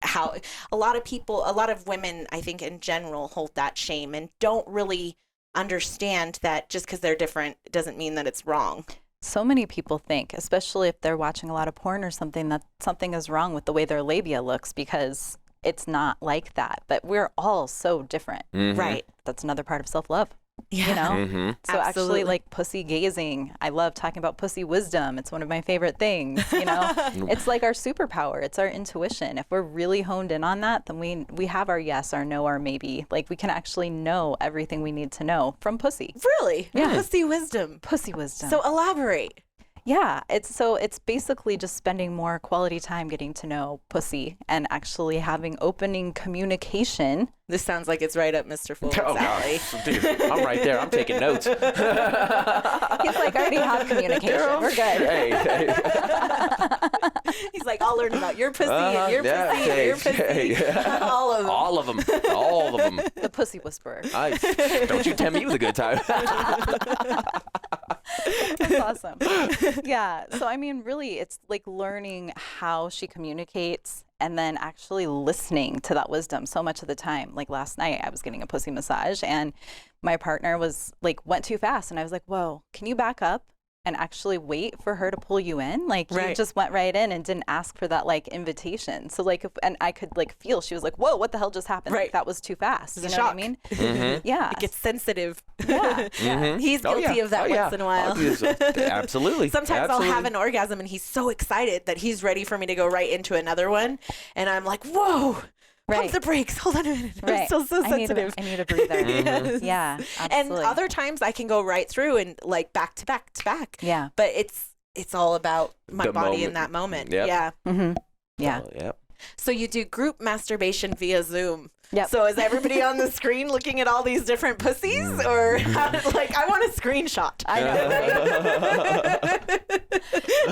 how a lot of women, I think in general, hold that shame and don't really understand that just because they're different doesn't mean that it's wrong. So many people think, especially if they're watching a lot of porn or something, that something is wrong with the way their labia looks because it's not like that. But we're all so different. Right. That's another part of self-love. Yeah. You know? So Absolutely. actually, like pussy gazing, I love talking about pussy wisdom. It's one of my favorite things, you know? It's like our superpower. It's our intuition. If we're really honed in on that, then we have our yes, our no, our maybe. Like we can actually know everything we need to know from pussy. Really? Yeah. Pussy wisdom. Pussy wisdom. So elaborate. Yeah, it's basically just spending more quality time getting to know pussy and actually having opening communication. This sounds like it's right up Mr. Fuller's Oh, alley. gosh. Dude, I'm right there. I'm taking notes. He's like, I already have communication. We're good. Hey. He's like, I'll learn about your pussy and your pussy and your pussy. All of them. All of them. All of them. The pussy whisperer. Don't you tell me it was a good time. That's awesome. Yeah. So, I mean, really, it's like learning how she communicates and then actually listening to that wisdom so much of the time. Like last night, I was getting a pussy massage and my partner was like, went too fast. And I was like, whoa, can you back up and actually wait for her to pull you in? Like you just went right in and didn't ask for that like invitation. So like, and I could like feel, she was like, whoa, what the hell just happened? Like, that was too fast. You know what I mean? Yeah. It gets sensitive. Yeah. He's guilty of that once in a while. Absolutely. Sometimes I'll have an orgasm and he's so excited that he's ready for me to go right into another one. And I'm like, whoa. Pump the brakes. Hold on a minute. I'm still so sensitive. I need a breather. Yes. Yeah, absolutely. And other times I can go right through and like back to back to back. Yeah. But it's all about my The body moment. in that moment. Yep. Yeah. Yeah. Yep. So you do group masturbation via Zoom. Yep. So is everybody on the screen looking at all these different pussies, or like I want a screenshot? I know.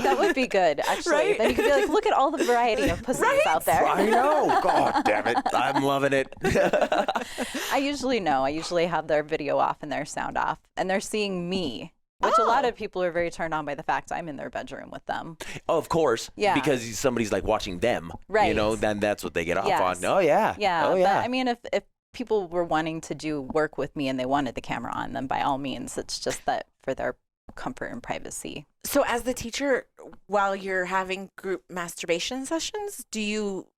That would be good, actually. Right? Then you could be like, look at all the variety of pussies out there. I know. God damn it. I'm loving it. I usually know. I usually have their video off and their sound off, and they're seeing me. Which a lot of people are very turned on by the fact I'm in their bedroom with them. Oh, of course. Yeah. Because somebody's like watching them. Right. You know, then that's what they get off Yes. on. Oh, yeah. Yeah. Oh, yeah. But I mean, if people were wanting to do work with me and they wanted the camera on, then by all means, it's just that for their comfort and privacy. So as the teacher, while you're having group masturbation sessions,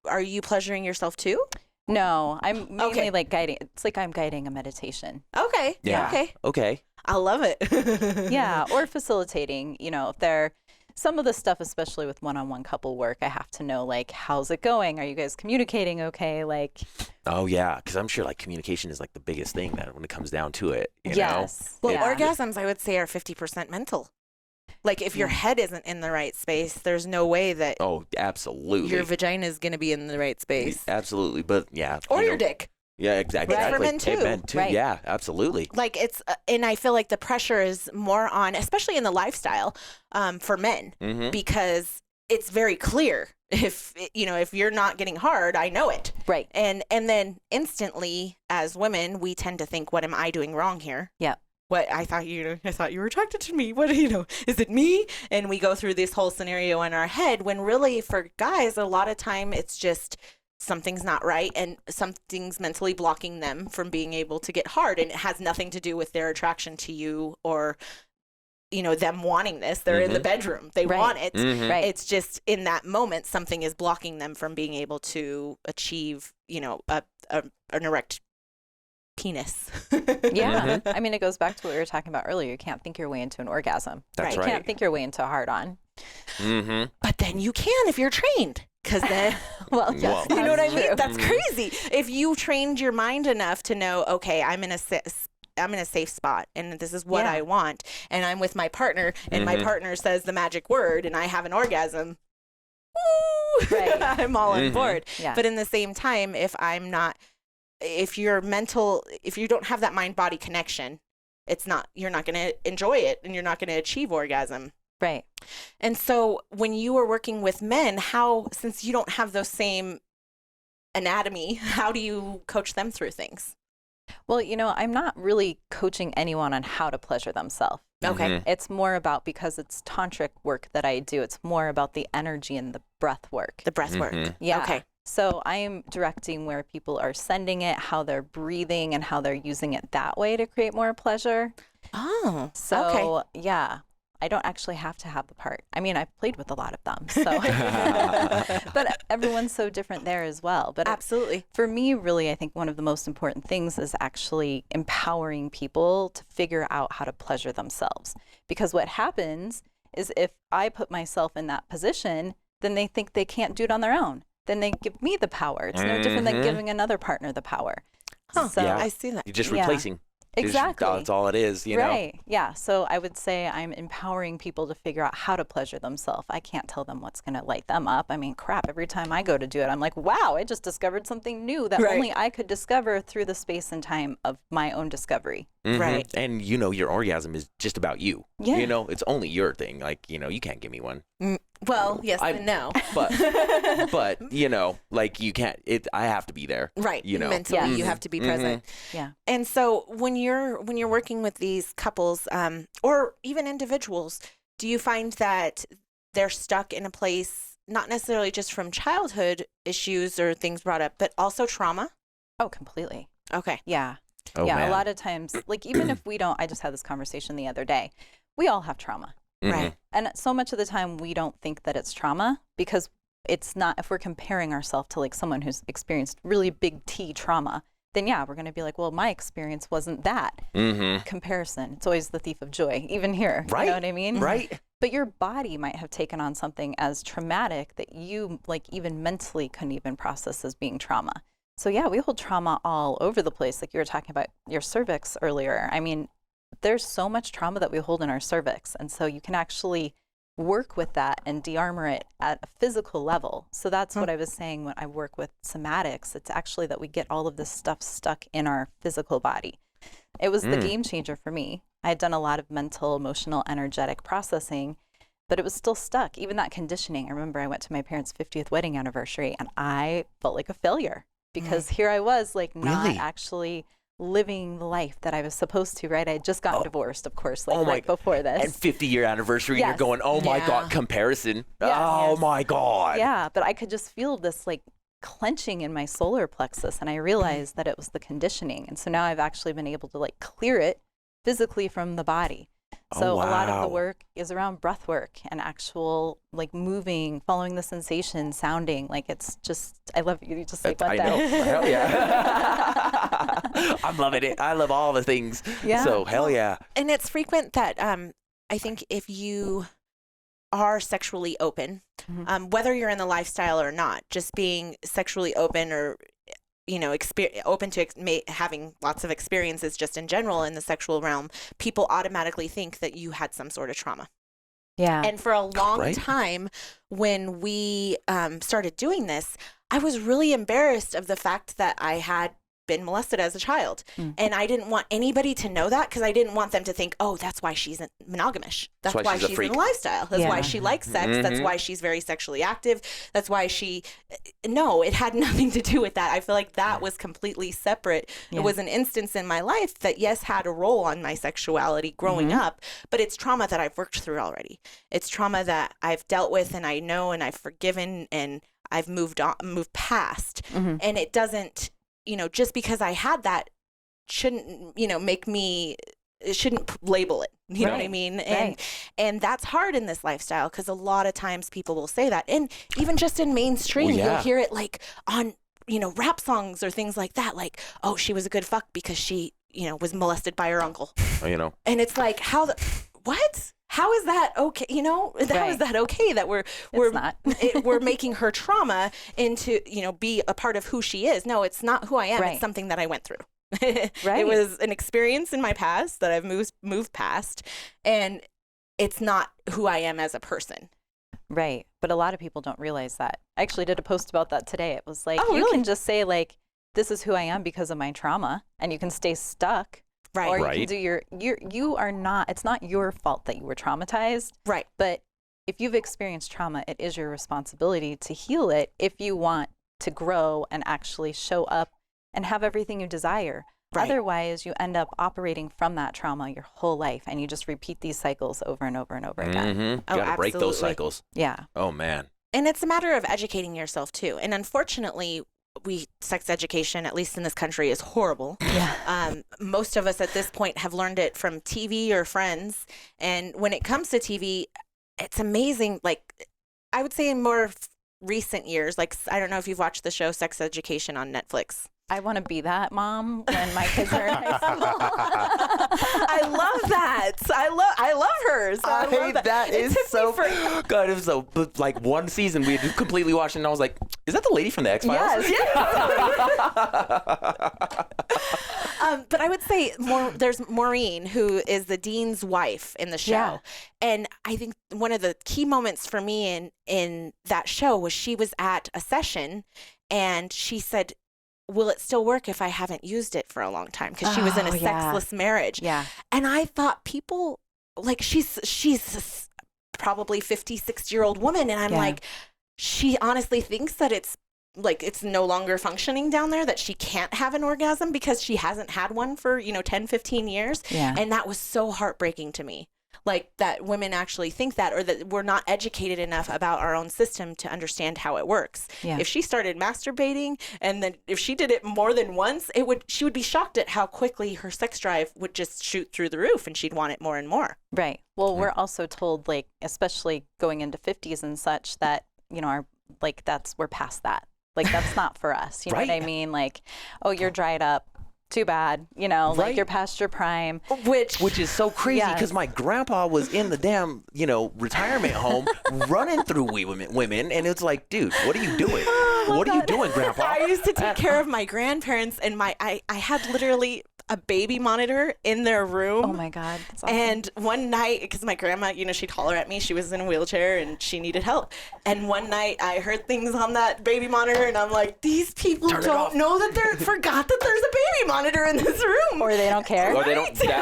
are you pleasuring yourself too? No, I'm mainly like guiding. It's like I'm guiding a meditation. Okay. Yeah. Okay. Okay. I love it. Yeah, or facilitating, you know, if they're some of the stuff, especially with one-on-one couple work, I have to know, like, how's it going? Are you guys communicating okay? Like, Oh, yeah. Because I'm sure like communication is like the biggest thing that when it comes down to it. You yes. Well, yeah. orgasms, I would say, are 50% mental. Like if your head isn't in the right space, there's no way that know? Oh, absolutely. your vagina is going to be in the right space. Absolutely. But yeah. Or you your know, dick. Yeah, exactly. Right. For men, too. Men too. Right. Yeah, absolutely. Like it's, and I feel like the pressure is more on, especially in the lifestyle, for men, because it's very clear. If you're not getting hard, I know it. Right. And then instantly, as women, we tend to think, "What am I doing wrong here?" Yeah. What I thought you were attracted to me. What is it me? And we go through this whole scenario in our head when really for guys, a lot of time it's just something's not right and something's mentally blocking them from being able to get hard, and it has nothing to do with their attraction to you or them wanting this. They're in the bedroom, they want it. Right. It's just in that moment something is blocking them from being able to achieve an erect penis. Yeah. I mean, it goes back to what we were talking about earlier. You can't think your way into an orgasm. That's You right. can't think your way into a hard-on. But then you can if you're trained. Because then, Well, yes, you know what I that's mean? true. That's crazy. If you trained your mind enough to know, okay, I'm in a safe spot and this is what I want, and I'm with my partner and my partner says the magic word and I have an orgasm, woo, Right. I'm all on board. Yeah. But in the same time, if you don't have that mind-body connection, you're not going to enjoy it and you're not going to achieve orgasm. Right. And so when you were working with men, since you don't have those same anatomy, how do you coach them through things? Well, I'm not really coaching anyone on how to pleasure themselves. Okay. It's more about, because it's tantric work that I do, it's more about the energy and the breath work. The breath work. Yeah. Okay. So I am directing where people are sending it, how they're breathing, and how they're using it that way to create more pleasure. Oh, So, yeah, I don't actually have to have the part. I mean, I've played with a lot of them, so. But everyone's so different there as well. But absolutely. for me, really, I think one of the most important things is actually empowering people to figure out how to pleasure themselves. Because what happens is if I put myself in that position, then they think they can't do it on their own. Then they give me the power. It's no different than giving another partner the power. Huh. So, Yeah. I see that. You're just replacing. Exactly. That's all it is, you know? Right. Yeah. So I would say I'm empowering people to figure out how to pleasure themselves. I can't tell them what's going to light them up. I mean, crap, every time I go to do it, I'm like, wow, I just discovered something new that only I could discover through the space and time of my own discovery. Right. And your orgasm is just about you. Yeah. It's only your thing. Like, you can't give me one. Well, yes and no. But, like you can't, I have to be there. Right. Mentally, Yes. you have to be present. Yeah. And so when you're working with these couples, or even individuals, do you find that they're stuck in a place, not necessarily just from childhood issues or things brought up, but also trauma? Oh, completely. Okay. Yeah. Oh, yeah. man. A lot of times, like, even if we don't, I just had this conversation the other day, we all have trauma. Right. And so much of the time we don't think that it's trauma because it's not, if we're comparing ourselves to like someone who's experienced really big T trauma, then yeah, we're going to be like, well, my experience wasn't that. Comparison. It's always the thief of joy, even here. Right. You know what I mean? Right. But your body might have taken on something as traumatic that you like even mentally couldn't even process as being trauma. So yeah, we hold trauma all over the place. Like you were talking about your cervix earlier. I mean, there's so much trauma that we hold in our cervix. And so you can actually work with that and de-armor it at a physical level. So that's what I was saying when I work with somatics. It's actually that we get all of this stuff stuck in our physical body. It was the game changer for me. I had done a lot of mental, emotional, energetic processing, but it was still stuck. Even that conditioning. I remember I went to my parents' 50th wedding anniversary and I felt like a failure because here I was like not actually living the life that I was supposed to, right? I had just gotten divorced, of course, like right before this. And 50-year anniversary, and you're going, oh my God, comparison. My God. Yeah, but I could just feel this like clenching in my solar plexus, and I realized that it was the conditioning. And so now I've actually been able to like clear it physically from the body. So a lot of the work is around breath work and actual like moving, following the sensation, sounding. Like it's just, I love you. Just like what I that. know. Hell yeah. I'm loving it. I love all the things. Yeah. So hell yeah. And it's frequent that I think if you are sexually open, whether you're in the lifestyle or not, just being sexually open or open to having lots of experiences just in general in the sexual realm, people automatically think that you had some sort of trauma. Yeah. And for a long time, when we started doing this, I was really embarrassed of the fact that I had been molested as a child. And I didn't want anybody to know that because I didn't want them to think, oh, that's why she's monogamish. That's why she's in the lifestyle. That's why she likes sex. That's why she's very sexually active. That's why no, it had nothing to do with that. I feel like that was completely separate. It was an instance in my life that, yes, had a role on my sexuality growing up, but it's trauma that I've worked through already. It's trauma that I've dealt with and I know and I've forgiven and I've moved past. And it doesn't, just because I had that shouldn't, make me, it shouldn't label it. You know what I mean? And that's hard in this lifestyle because a lot of times people will say that. And even just in mainstream, you'll hear it like on, rap songs or things like that. Like, oh, she was a good fuck because she, was molested by her uncle. And it's like, what? How is that okay? You know, how is that okay that we're we're making her trauma into, you know, be a part of who she is? No, it's not who I am. It's something that I went through. It was an experience in my past that I've moved past, and it's not who I am as a person. Right. But a lot of people don't realize that. I actually did a post about that today. It was like, you can just say like, this is who I am because of my trauma, and you can stay stuck. Right. Or you can do you are not, it's not your fault that you were traumatized. Right. But if you've experienced trauma, it is your responsibility to heal it if you want to grow and actually show up and have everything you desire. Right. Otherwise, you end up operating from that trauma your whole life, and you just repeat these cycles over and over and over again. You got to break those cycles. Yeah. Oh, man. And it's a matter of educating yourself, too. And unfortunately, sex education, at least in this country, is horrible. Yeah. Most of us at this point have learned it from TV or friends. And when it comes to TV, it's amazing. Like, I would say in more recent years, like, I don't know if you've watched the show Sex Education on Netflix. I want to be that mom when my kids are in high school. I love that. I love her. So that is so God. It was so like one season we had completely watched it, and I was like, "Is that the lady from the X-Files?" Yes. But I would say there's Maureen, who is the dean's wife in the show, and I think one of the key moments for me in that show was she was at a session, and she said, will it still work if I haven't used it for a long time? Because she was in a sexless marriage. Yeah. And I thought people, like, she's probably 50, 60-year-old woman. And I'm like, she honestly thinks that it's no longer functioning down there, that she can't have an orgasm because she hasn't had one for, 10, 15 years. Yeah. And that was so heartbreaking to me. Like, that women actually think that, or that we're not educated enough about our own system to understand how it works. Yeah. If she started masturbating, and then if she did it more than once, she would be shocked at how quickly her sex drive would just shoot through the roof, and she'd want it more and more. Right. Well, we're also told, like, especially going into 50s and such, that, we're past that. Like, that's not for us. You know what I mean? Like, oh, you're dried up. Too bad, like you're past your prime. Which is so crazy because my grandpa was in the damn, retirement home running through women. And it's like, dude, what are you doing? What are you doing, Grandpa? I used to take care of my grandparents, and I had literally a baby monitor in their room. Oh my God. That's awesome. And one night, because my grandma, she'd holler at me. She was in a wheelchair and she needed help. And one night I heard things on that baby monitor, and I'm like, these people don't know that forgot that there's a baby monitor in this room. Or they don't care. Or they don't. And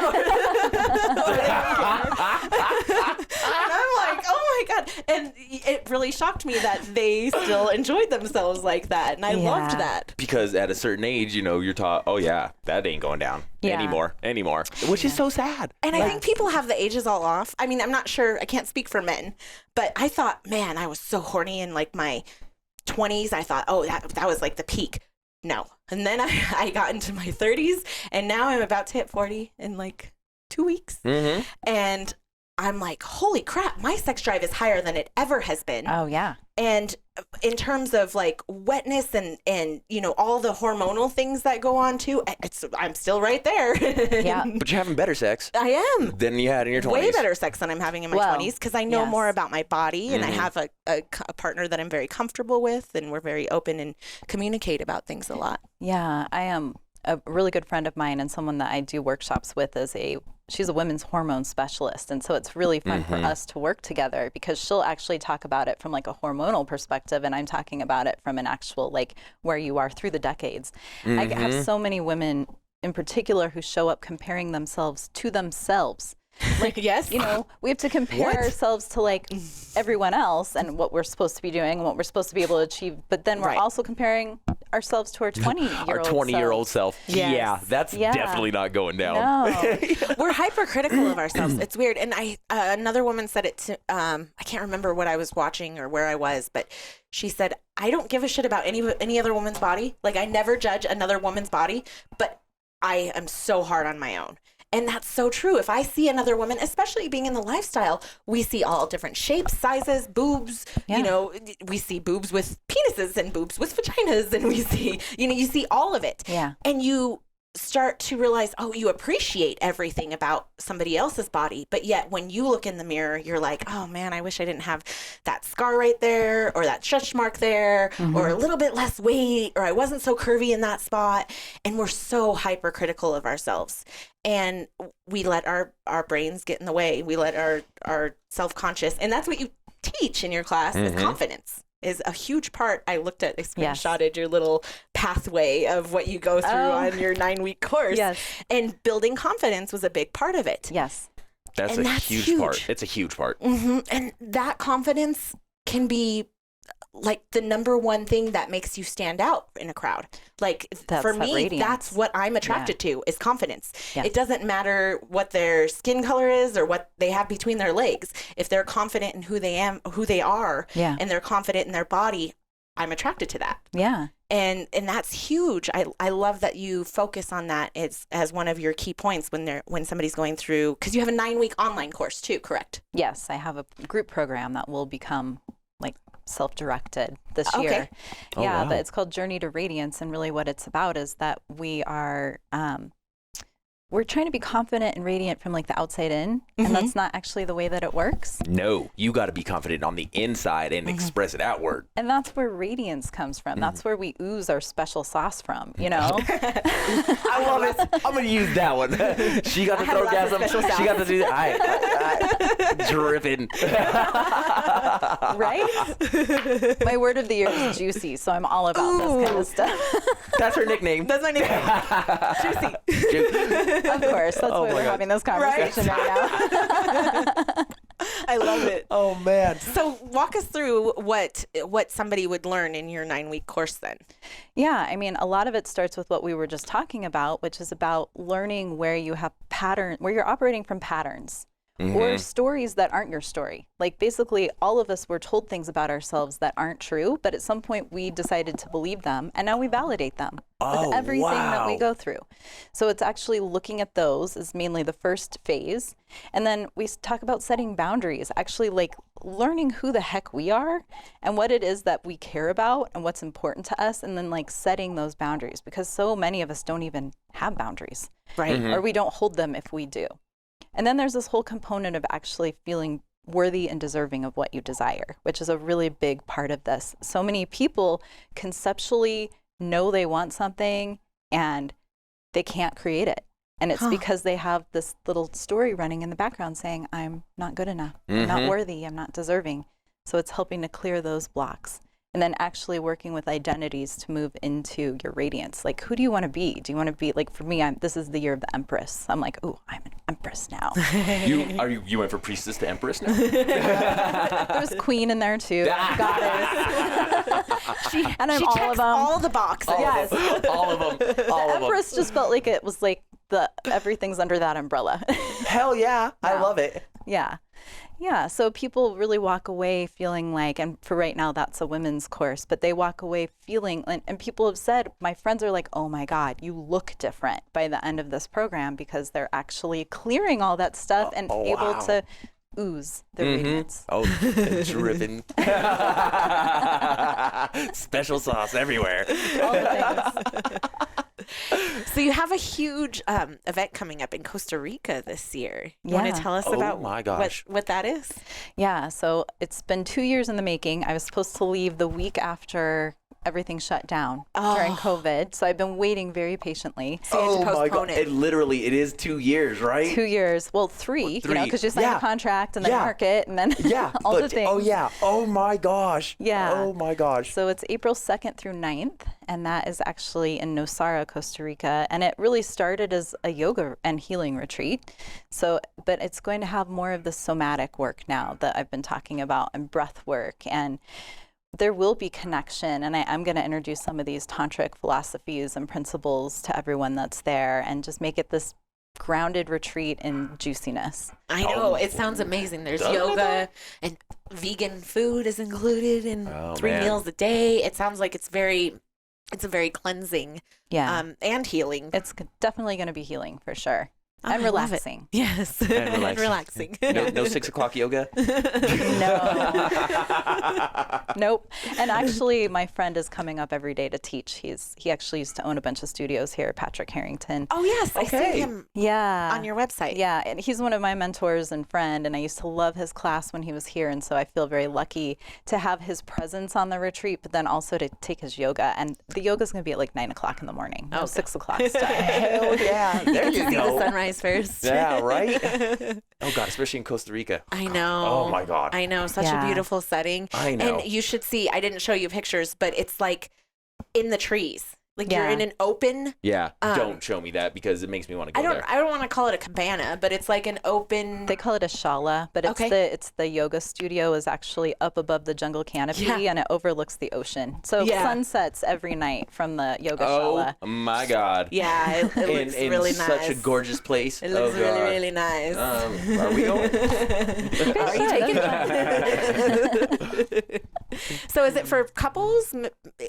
I'm like, oh my God. And it really shocked me that they still enjoyed themselves like that. And I loved that. Because at a certain age, you're taught, oh yeah, that ain't going down anymore. Which is so sad. And I think people have the ages all off. I mean, I'm not sure. I can't speak for men. But I thought, man, I was so horny in like my 20s. I thought, oh, that was like the peak. No. And then I got into my 30s, and now I'm about to hit 40 in like 2 weeks. Mm-hmm. And I'm like, holy crap, my sex drive is higher than it ever has been. Oh, yeah. And in terms of like wetness and all the hormonal things that go on too, I'm still right there. Yeah. But you're having better sex. I am. Than you had in your 20s. Way better sex than I'm having in my 20s, because I know more about my body, and I have a partner that I'm very comfortable with, and we're very open and communicate about things a lot. Yeah, I am. A really good friend of mine and someone that I do workshops with she's a women's hormone specialist. And so it's really fun for us to work together, because she'll actually talk about it from like a hormonal perspective, and I'm talking about it from an actual, like, where you are through the decades. I have so many women in particular who show up comparing themselves to themselves. Like, yes, we have to compare ourselves to like everyone else and what we're supposed to be doing and what we're supposed to be able to achieve. But then we're also comparing ourselves to our 20-year-old self. Yes. Yeah, that's definitely not going down. No. We're hypercritical of ourselves. It's weird. And another woman said it to, I can't remember what I was watching or where I was, but she said, I don't give a shit about any other woman's body. Like, I never judge another woman's body, but I am so hard on my own. And that's so true. If I see another woman, especially being in the lifestyle, we see all different shapes, sizes, boobs. Yeah. We see boobs with penises and boobs with vaginas, and we see, you see all of it. Yeah. And you start to realize, oh, you appreciate everything about somebody else's body. But yet when you look in the mirror, you're like, oh man, I wish I didn't have that scar right there, or that stretch mark there, or a little bit less weight, or I wasn't so curvy in that spot. And we're so hypercritical of ourselves. And we let our brains get in the way. We let our self-conscious, and that's what you teach in your class, is confidence. Is a huge part. I looked at, I screenshotted your little pathway of what you go through on your 9-week course. Yes. And building confidence was a big part of it. Yes. That's a huge part. It's a huge part. And that confidence can be like the number one thing that makes you stand out in a crowd. Like for me, that's what I'm attracted to, is confidence. Yes. It doesn't matter what their skin color is or what they have between their legs. If they're confident in who they are, and they're confident in their body, I'm attracted to that. Yeah. And that's huge. I love that you focus on that as one of your key points when somebody's going through, because you have a 9-week online course too, correct? Yes, I have a group program that will become like self-directed this year. Oh, wow. But it's called Journey to Radiance, and really what it's about is that we're trying to be confident and radiant from like the outside in, and that's not actually the way that it works. No, you got to be confident on the inside and express it outward. And that's where radiance comes from. That's where we ooze our special sauce from, you know? I love it. I'm going to use that one. She got the throatgasm. She got to do that. Dripping. Right? My word of the year is juicy, so I'm all about this kind of stuff. That's her nickname. That's my nickname. Juicy. Of course. That's why we're having this conversation right now. I love it. Oh, man. So walk us through what somebody would learn in your 9-week course then. Yeah, I mean, a lot of it starts with what we were just talking about, which is about learning where you have where you're operating from patterns. Or stories that aren't your story. Like basically all of us were told things about ourselves that aren't true, but at some point we decided to believe them, and now we validate them with everything that we go through. So it's actually looking at those is mainly the first phase. And then we talk about setting boundaries, actually like learning who the heck we are and what it is that we care about and what's important to us, and then like setting those boundaries, because so many of us don't even have boundaries. Right. Or we don't hold them if we do. And then there's this whole component of actually feeling worthy and deserving of what you desire, which is a really big part of this. So many people conceptually know they want something and they can't create it. And it's because they have this little story running in the background saying, I'm not good enough, I'm not worthy, I'm not deserving. So it's helping to clear those blocks. And then actually working with identities to move into your radiance. Like, who do you want to be? Do you want to be, like, for me, this is the year of the Empress. I'm like, oh, I'm an Empress now. You went from Priestess to Empress now? There was Queen in there, too. Goddess. And I'm she all checks of them. all the boxes. Yes. All of them. All of them. Empress just felt like it was like everything's under that umbrella. Hell yeah. I love it. Yeah. Yeah, so people really walk away feeling like, and for right now, that's a women's course, but they walk away feeling, and people have said, my friends are like, oh my God, you look different by the end of this program, because they're actually clearing all that stuff and able to ooze the radiance. Oh, dripping. Special sauce everywhere. All the things. So you have a huge event coming up in Costa Rica this year. You want to tell us about what that is? Yeah, so it's been 2 years in the making. I was supposed to leave the week after everything shut down during COVID. So I've been waiting very patiently. So you had to postpone it. It is 2 years, right? 2 years. Well, three. You know, because you sign a contract and then market and then all the things. Oh, yeah. Oh, my gosh. Yeah. Oh, my gosh. So it's April 2nd through 9th, and that is actually in Nosara, Costa Rica. And it really started as a yoga and healing retreat. So, but it's going to have more of the somatic work now that I've been talking about, and breath work, and there will be connection, and I'm going to introduce some of these tantric philosophies and principles to everyone that's there, and just make it this grounded retreat in juiciness. I know. It sounds amazing. There's yoga, and vegan food is included in 3 meals a day. It sounds like it's a very cleansing and healing. It's definitely going to be healing for sure. And relaxing. Yes. And relaxing. No 6 o'clock yoga? No. Nope. And actually, my friend is coming up every day to teach. He actually used to own a bunch of studios here, Patrick Harrington. Oh, yes. I see him on your website. Yeah. And he's one of my mentors and friend. And I used to love his class when he was here. And so I feel very lucky to have his presence on the retreat, but then also to take his yoga. And the yoga is going to be at like 9 o'clock in the morning. No 6 o'clock start. Hell yeah. There you See the go. sunrise first. Yeah, right? Oh, God, especially in Costa Rica. I know. Oh, my God. I know. Such a beautiful setting. I know. And you should see, I didn't show you pictures, but it's like in the trees. Like you're in an open. Yeah, don't show me that because it makes me want to go there. I don't want to call it a cabana, but it's like an open. They call it a shala, but it's the yoga studio is actually up above the jungle canopy and it overlooks the ocean. So sunsets every night from the yoga shala. Oh my God. Yeah, it looks really nice. Such a gorgeous place. It looks really, really nice. Are we going? Are you taking it? So is it for couples,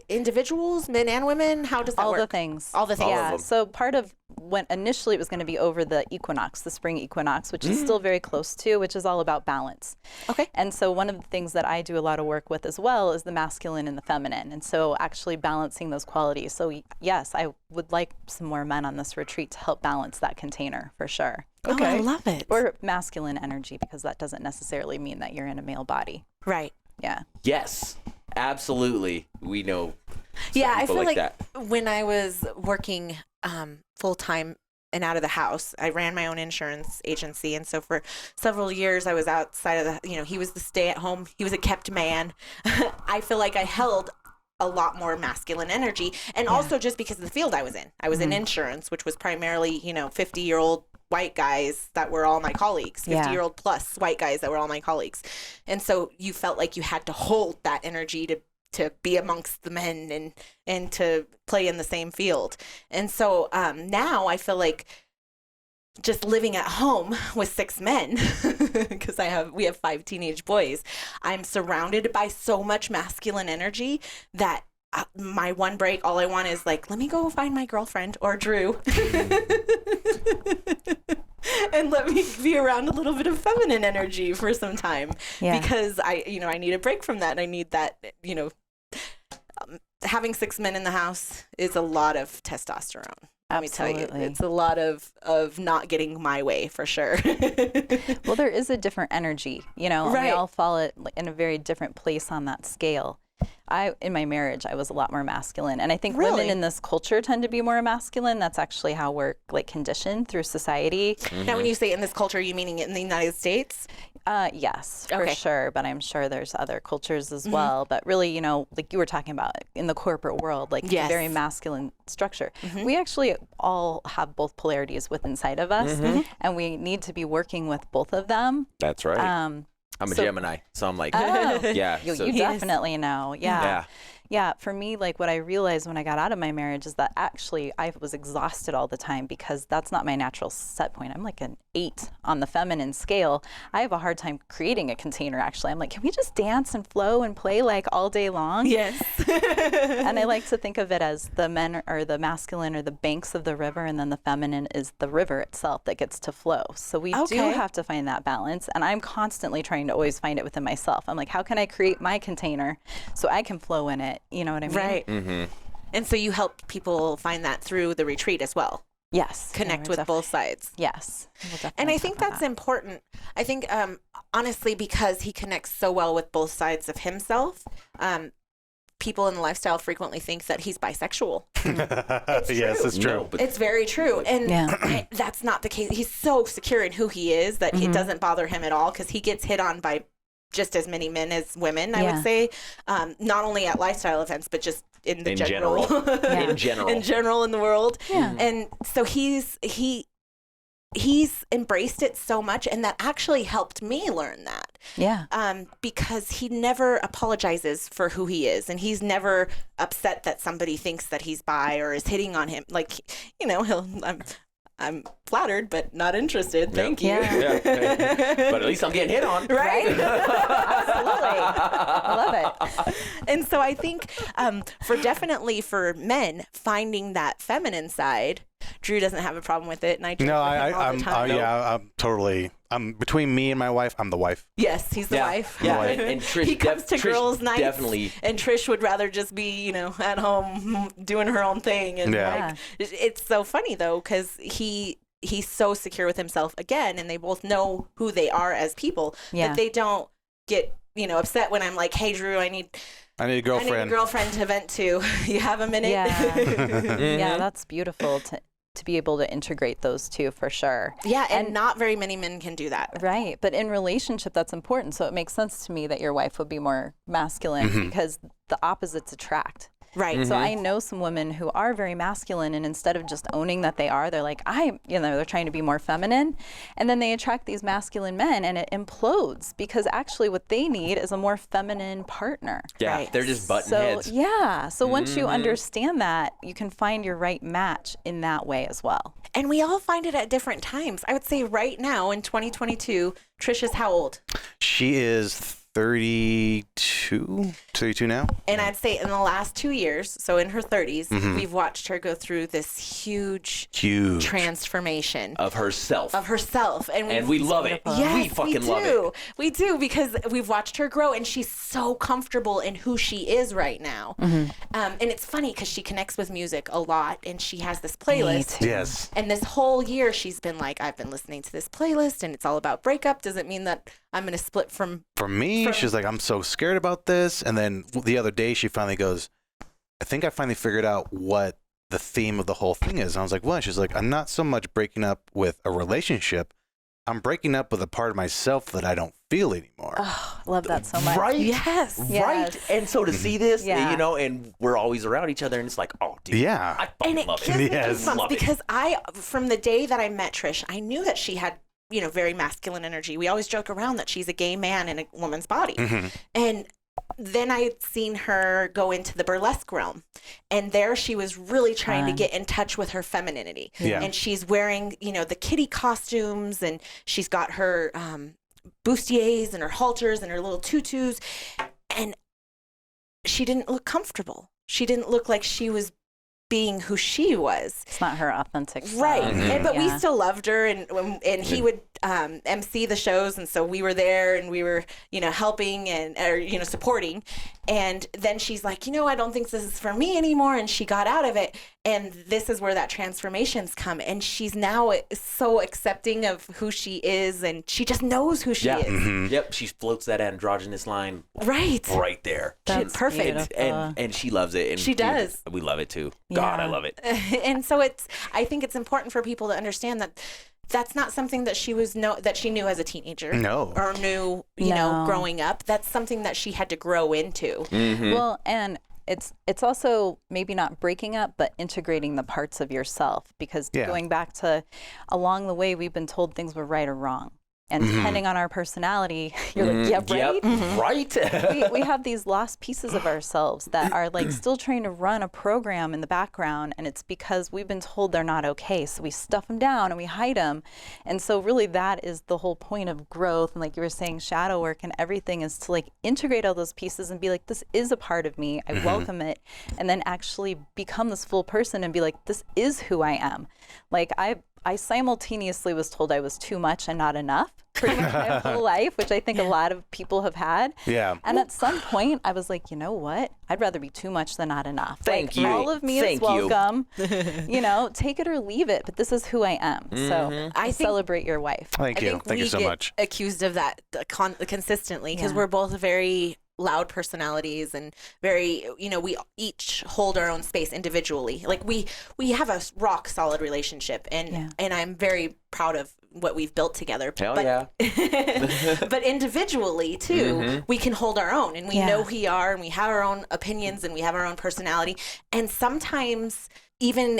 individuals, men and women? How does that work? All the things. All the things. Yeah. So part of when initially it was going to be over the equinox, the spring equinox, which is still very close to, which is all about balance. Okay. And so one of the things that I do a lot of work with as well is the masculine and the feminine. And so actually balancing those qualities. So yes, I would like some more men on this retreat to help balance that container for sure. Okay. Oh, I love it. Or masculine energy, because that doesn't necessarily mean that you're in a male body. Right. Yeah. Yes, absolutely. We know. Yeah, I feel like that. when I was working full time and out of the house, I ran my own insurance agency, and so for several years I was outside of the. He was the stay at home. He was a kept man. I feel like I held a lot more masculine energy, and also just because of the field I was in. I was in insurance, which was primarily 50-year-old white guys that were all my colleagues, 50-year-old plus white guys that were all my colleagues. And so you felt like you had to hold that energy to be amongst the men and to play in the same field. And so now I feel like just living at home with 6 men, because we have 5 teenage boys, I'm surrounded by so much masculine energy that my one break, all I want is like, let me go find my girlfriend or Drew and let me be around a little bit of feminine energy for some time because I need a break from that. And I need that, having 6 men in the house is a lot of testosterone. Let me tell you, it's a lot of not getting my way for sure. Well, there is a different energy, and we all fall in a very different place on that scale. In my marriage, I was a lot more masculine. And I think women in this culture tend to be more masculine. That's actually how we're conditioned through society. Mm-hmm. Now, when you say in this culture, you meaning in the United States? Yes, for sure. But I'm sure there's other cultures as well. But really, like you were talking about in the corporate world, a very masculine structure. Mm-hmm. We actually all have both polarities within inside of us. Mm-hmm. And we need to be working with both of them. That's right. I'm a Gemini, so I'm like, yeah. You definitely know. Yeah. For me, what I realized when I got out of my marriage is that actually I was exhausted all the time because that's not my natural set point. I'm like an 8 on the feminine scale. I have a hard time creating a container, actually. I'm like, can we just dance and flow and play all day long? Yes. And I like to think of it as the men or the masculine or the banks of the river, and then the feminine is the river itself that gets to flow. So we do have to find that balance. And I'm constantly trying to always find it within myself. I'm like, how can I create my container so I can flow in it? You know what I mean? Right. Mm-hmm. And so you help people find that through the retreat as well. Yes. Connect with both sides. Yes. And I think that's important. I think, honestly, because he connects so well with both sides of himself, people in the lifestyle frequently think that he's bisexual. Yes, it's true. No, it's very true. And that's not the case. He's so secure in who he is that it doesn't bother him at all because he gets hit on by just as many men as women, I would say, not only at lifestyle events, but just in the general. In general in the world. Yeah. And so he's embraced it so much, and that actually helped me learn that. Yeah. Because he never apologizes for who he is, and he's never upset that somebody thinks that he's bi or is hitting on him. I'm flattered, but not interested. Thank you. Yeah. But at least I'm getting hit on. Right? Absolutely. I love it. And so I think for men, finding that feminine side, Drew doesn't have a problem with it, and I joke No, with him all the time. I'm totally. Between me and my wife, I'm the wife. Yes, he's the wife. Yeah, and Trish, he comes to Trish girls' nights, definitely. and Trish would rather just be, at home doing her own thing. And it's so funny though, because he's so secure with himself again, and they both know who they are as people. But they don't get upset when I'm like, hey Drew, I need a girlfriend. I need a girlfriend to vent to. You have a minute? Yeah, yeah, that's beautiful to be able to integrate those two for sure. Yeah, and not very many men can do that. Right, but in relationship, that's important. So it makes sense to me that your wife would be more masculine because the opposites attract. Right. So I know some women who are very masculine, and instead of just owning that they are, they're like, they're trying to be more feminine. And then they attract these masculine men, and it implodes because actually what they need is a more feminine partner. Yeah, they're just button heads. Yeah. So once you understand that, you can find your right match in that way as well. And we all find it at different times. I would say right now in 2022, Trish is how old? She is 32 now. And I'd say in the last 2 years, so in her 30s, we've watched her go through this huge transformation of herself. And we love it. Yes, we fucking love it. We do, because we've watched her grow, and she's so comfortable in who she is right now. And it's funny because she connects with music a lot, and she has this playlist. Yes. And this whole year she's been like, I've been listening to this playlist, and it's all about breakup. Does it mean that I'm going to split from... For me, she's like, I'm so scared about this. And then the other day she finally goes, I think I finally figured out what the theme of the whole thing is. And I was like, what? She's like, I'm not so much breaking up with a relationship. I'm breaking up with a part of myself that I don't feel anymore. Oh, love that so much. Right? Yes. Right? And so to see this, and we're always around each other, and it's like, oh, dude. Yeah. I fucking love it. And it gives me goosebumps because from the day that I met Trish, I knew that she had very masculine energy. We always joke around that she's a gay man in a woman's body. And then I had seen her go into the burlesque realm, and there she was really trying to get in touch with her femininity. Yeah. And she's wearing, the kitty costumes, and she's got her bustiers and her halters and her little tutus, and she didn't look comfortable. She didn't look like she was being who she was. It's not her authentic self. Right. But we still loved her, and he would MC the shows, and so we were there, and we were helping and supporting. And then she's like, I don't think this is for me anymore, and she got out of it. And this is where that transformation's come, and she's now so accepting of who she is, and she just knows who she is. Yep, she floats that androgynous line right there. That's perfect. And she loves it, and she does. We love it too. God, I love it. And so I think it's important for people to understand that that's not something that she knew as a teenager. No. Or knew, growing up. That's something that she had to grow into. Well, and it's also maybe not breaking up, but integrating the parts of yourself, because going back to along the way, we've been told things were right or wrong. And depending on our personality, you're like, right? Right. we have these lost pieces of ourselves that are like still trying to run a program in the background. And it's because we've been told they're not okay. So we stuff them down and we hide them. And so really that is the whole point of growth. And like you were saying, shadow work and everything is to like integrate all those pieces and be like, this is a part of me. I welcome it. And then actually become this full person and be like, this is who I am. Like I simultaneously was told I was too much and not enough pretty much my whole life, which I think a lot of people have had. Yeah. And at some point I was like, you know what? I'd rather be too much than not enough. Thank you. All of me is welcome. Take it or leave it, but this is who I am. So I celebrate your wife. Thank you. Thank you so much. Accused of that consistently because we're both very loud personalities and very, we each hold our own space individually. Like we have a rock solid relationship, and I'm very proud of what we've built together. But individually too, we can hold our own, and we know who we are, and we have our own opinions, and we have our own personality. And sometimes even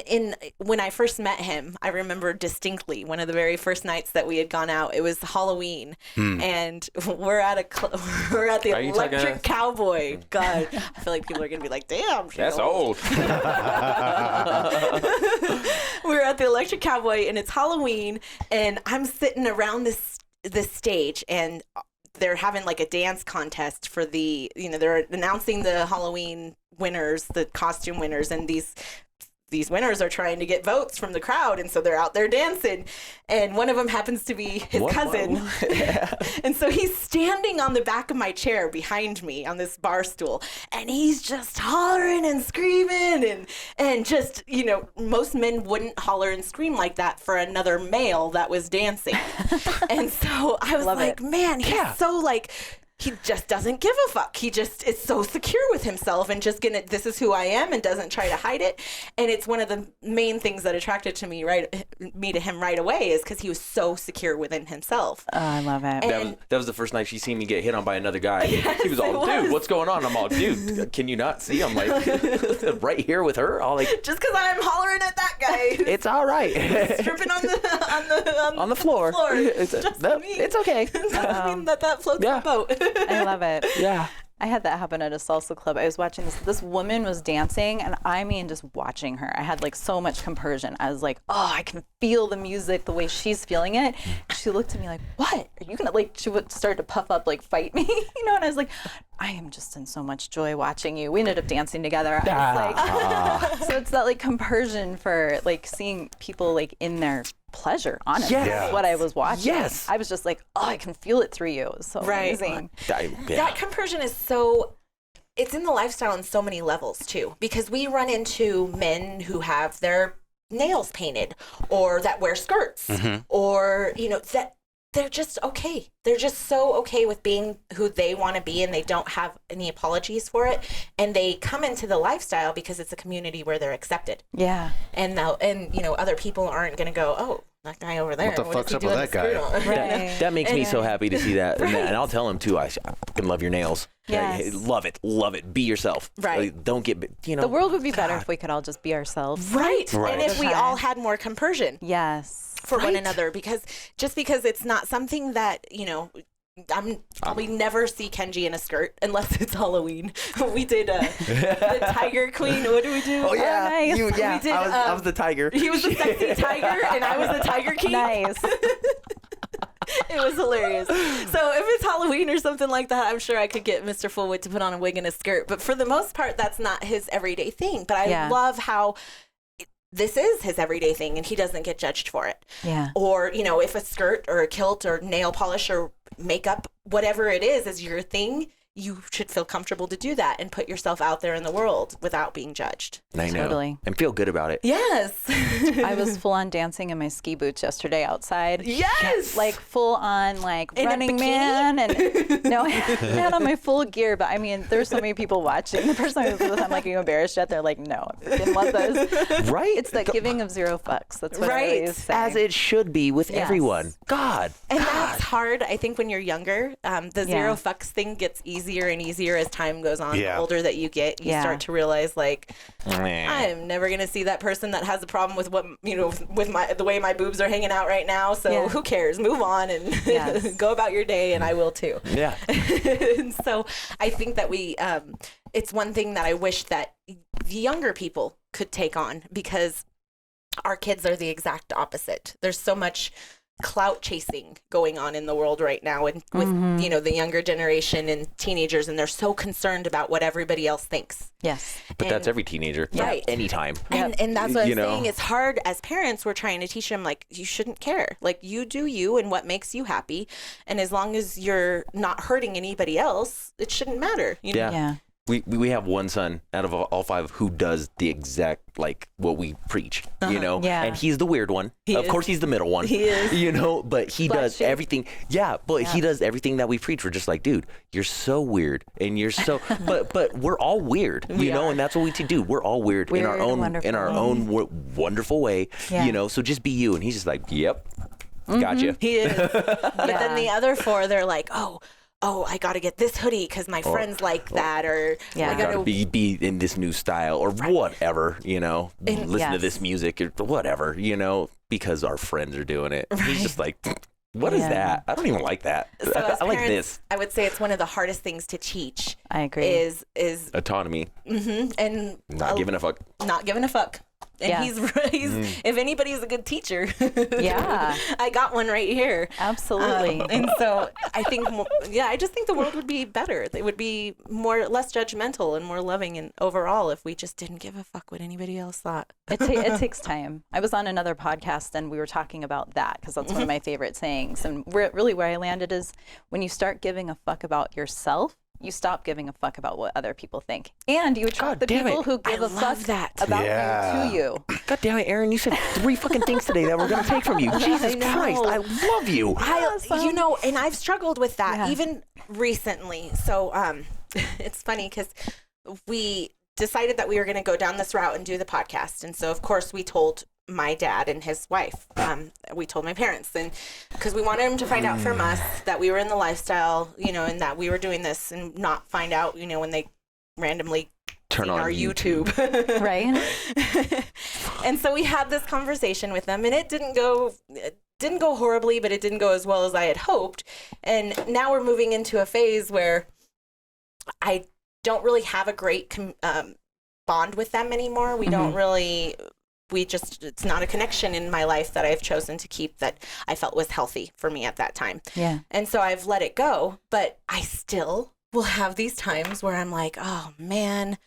when I first met him, I remember distinctly one of the very first nights that we had gone out. It was Halloween, and we're at the Electric Cowboy. God, I feel like people are gonna be like, "Damn, that's old." We're at the Electric Cowboy, and it's Halloween, and I'm sitting around this stage, and they're having like a dance contest for they're announcing the Halloween winners, the costume winners, and these these winners are trying to get votes from the crowd, and so they're out there dancing, and one of them happens to be his cousin. And so he's standing on the back of my chair behind me on this bar stool, and he's just hollering and screaming, and just, you know, most men wouldn't holler and scream like that for another male that was dancing. And so I was like, man, he's so like, he just doesn't give a fuck. He just is so secure with himself and just this is who I am, and doesn't try to hide it. And it's one of the main things that attracted to me to him right away, is because he was so secure within himself. Oh, I love it. And that was the first night she seen me get hit on by another guy. Yes, he was all, dude, what's going on? I'm all, dude, can you not see? I'm like, right here with her. All like, just because I'm hollering at that guy. It's all right. Stripping on the floor. It's okay. Doesn't mean that floats the boat. I love it. Yeah. I had that happen at a salsa club. I was watching this woman was dancing, and I mean, just watching her, I had like so much compersion. I was like, oh, I can feel the music the way she's feeling it. She looked at me like, what? Are you gonna, like, she would start to puff up, like, fight me, you know? And I was like, I am just in so much joy watching you. We ended up dancing together. I was like, so it's that like compersion for like seeing people like in their pleasure, honestly. That's what I was watching. Yes. I was just like, oh, I can feel it through you. It was so amazing. That compersion is it's in the lifestyle in so many levels too, because we run into men who have their nails painted, or that wear skirts, or, you know, that they're just okay. They're just so okay with being who they want to be, and they don't have any apologies for it. And they come into the lifestyle because it's a community where they're accepted. Yeah. And you know, other people aren't going to go, oh, that guy over there. What the fuck's up with that guy? Right. That makes me so happy to see that. Right. And I'll tell him too, I fucking love your nails. Yes. Love it. Be yourself. Right. Like, don't get, you know. The world would be better if we could all just be ourselves. Right. And if we Okay. all had more compersion. Yes. For one another, because it's not something that, you know, I'm probably never see Kenji in a skirt unless it's Halloween. We did the Tiger Queen. What did we do? Oh yeah, nice. we did, I was the tiger. He was the sexy tiger, and I was the Tiger King. Nice. It was hilarious. So if it's Halloween or something like that, I'm sure I could get Mr. Fullwood to put on a wig and a skirt. But for the most part, that's not his everyday thing. But I love how this is his everyday thing, and he doesn't get judged for it. Yeah. Or, you know, if a skirt or a kilt or nail polish or makeup, whatever it is your thing, you should feel comfortable to do that and put yourself out there in the world without being judged. I know. Totally. And feel good about it. Yes. I was full on dancing in my ski boots yesterday outside. Yes. Like full on like In a running bikini? man, and no, I had on my full gear, but I mean, there's so many people watching. The person I was with, I'm like, are you embarrassed yet? They're like, no, I didn't want this. Right? It's that giving of zero fucks. That's what I Right. always say. As it should be with everyone. God. And that's hard, I think, when you're younger. The zero fucks thing gets easier and easier as time goes on. The older that you get, you start to realize, like, I'm never going to see that person that has a problem with what, you know, with the way my boobs are hanging out right now. So who cares? Move on and go about your day, and I will too. Yeah. And so I think that it's one thing that I wish that the younger people could take on, because our kids are the exact opposite. There's so much clout chasing going on in the world right now, and with you know, the younger generation and teenagers, and they're so concerned about what everybody else thinks. Yes. But that's every teenager. Right. Anytime. And that's what I'm You know? saying. It's hard as parents. We're trying to teach them, like, you shouldn't care. Like, you do you and what makes you happy. And as long as you're not hurting anybody else, it shouldn't matter. You know? Yeah. We have one son out of all five who does the exact, like, what we preach, you know? Yeah. And he's the weird one. Of course, he's the middle one. He is. You know, but he does everything. Yeah, but he does everything that we preach. We're just like, dude, you're so weird. And you're so, but we're all weird, you know? And that's what we do. We're all weird in our own, wonderful way, you know? So just be you. And he's just like, yep, gotcha. He is. But then the other four, they're like, oh, I got to get this hoodie because my friends like that, or Yeah. I I got gotta to be in this new style or whatever, you know, listen to this music or whatever, you know, because our friends are doing it. He's just like, what is that? I don't even like that. So I like parents, this. I would say it's one of the hardest things to teach. I agree. Is Autonomy. and Not giving a fuck. not giving a fuck. And he's if anybody's a good teacher, yeah, I got one right here. Absolutely. And so I think, I just think the world would be better. It would be less judgmental and more loving and overall if we just didn't give a fuck what anybody else thought. It takes time. I was on another podcast and we were talking about that because that's one of my favorite sayings. And really where I landed is when you start giving a fuck about yourself, you stop giving a fuck about what other people think. And you attract the people who give a fuck about you to you. God damn it, Erin, you said 3 fucking things today that we're going to take from you. Jesus Christ, I love you. You know, and I've struggled with that even recently. So it's funny because we decided that we were going to go down this route and do the podcast. And so, of course, we told my dad and his wife. We told my parents, and because we wanted them to find out from us that we were in the lifestyle, you know, and that we were doing this, and not find out, you know, when they randomly turn on our YouTube. Right. And so we had this conversation with them, and it didn't go horribly, but it didn't go as well as I had hoped. And now we're moving into a phase where I don't really have a great bond with them anymore. We don't really. It's not a connection in my life that I've chosen to keep that I felt was healthy for me at that time. Yeah. And so I've let it go, but I still will have these times where I'm like, oh man,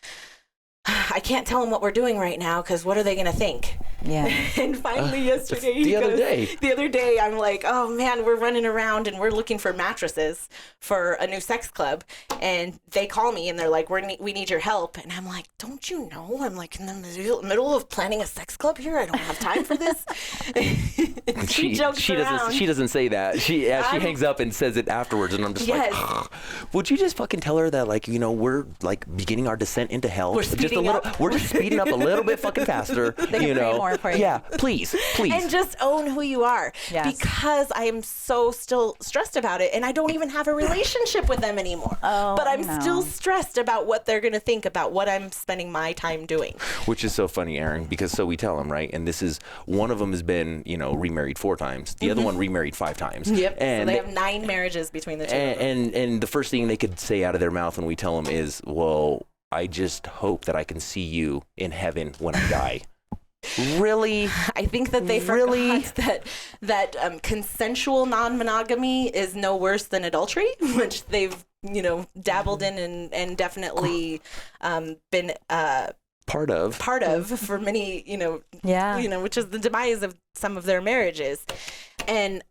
I can't tell them what we're doing right now because what are they going to think? Yeah. And finally yesterday, the other day, I'm like, oh man, we're running around and we're looking for mattresses for a new sex club. And they call me and they're like, we need your help. And I'm like, don't you know? I'm like in the middle of planning a sex club here. I don't have time for this. she jokes around. She doesn't say that. She hangs up and says it afterwards. And I'm just like, would you just fucking tell her that, like, you know, we're like beginning our descent into hell. We're just speeding up a little bit fucking faster. You know. Yeah, please. And just own who you are. Yes. Because I am so still stressed about it, and I don't even have a relationship with them anymore. But I'm still stressed about what they're going to think about what I'm spending my time doing. Which is so funny, Erin, because we tell them, right? And this is, one of them has been, you know, remarried 4 times. The other one remarried 5 times. Yep. And so they have 9 marriages between the two. And the first thing they could say out of their mouth when we tell them is, well, I just hope that I can see you in heaven when I die. Really? I think that they forgot that consensual non-monogamy is no worse than adultery, which they've, you know, dabbled in and definitely been part of for many, you know, which is the demise of some of their marriages. And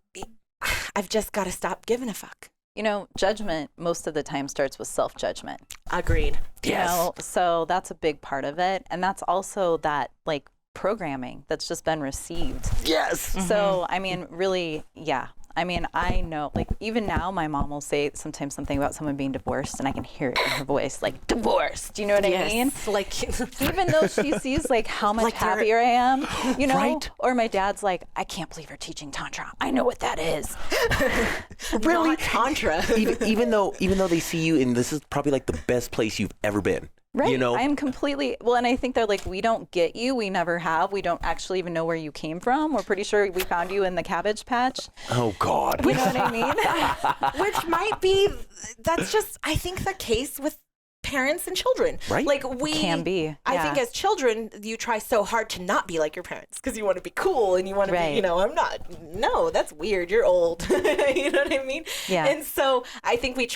I've just got to stop giving a fuck. You know, judgment most of the time starts with self-judgment. Agreed. Yes. You know, so that's a big part of it. And that's also that, like, programming that's just been received. Yes. So, I mean, really, yeah. I mean, I know, like, even now my mom will say sometimes something about someone being divorced and I can hear it in her voice, like, divorced. Do you know what I mean? Like, even though she sees, like, how much happier I am, you know? Right. Or my dad's like, I can't believe you're teaching Tantra. I know what that is. Really? Not Tantra. even though they see you, and this is probably like the best place you've ever been. Right. You know? I am completely, well, and I think they're like, we don't get you. We never have. We don't actually even know where you came from. We're pretty sure we found you in the Cabbage Patch. Oh, God. You know what I mean? Which might be, that's just, I think, the case with parents and children. Right. Like can be. I think as children, you try so hard to not be like your parents because you want to be cool and you want to be, you know, no, that's weird. You're old. You know what I mean? Yeah. And so I think we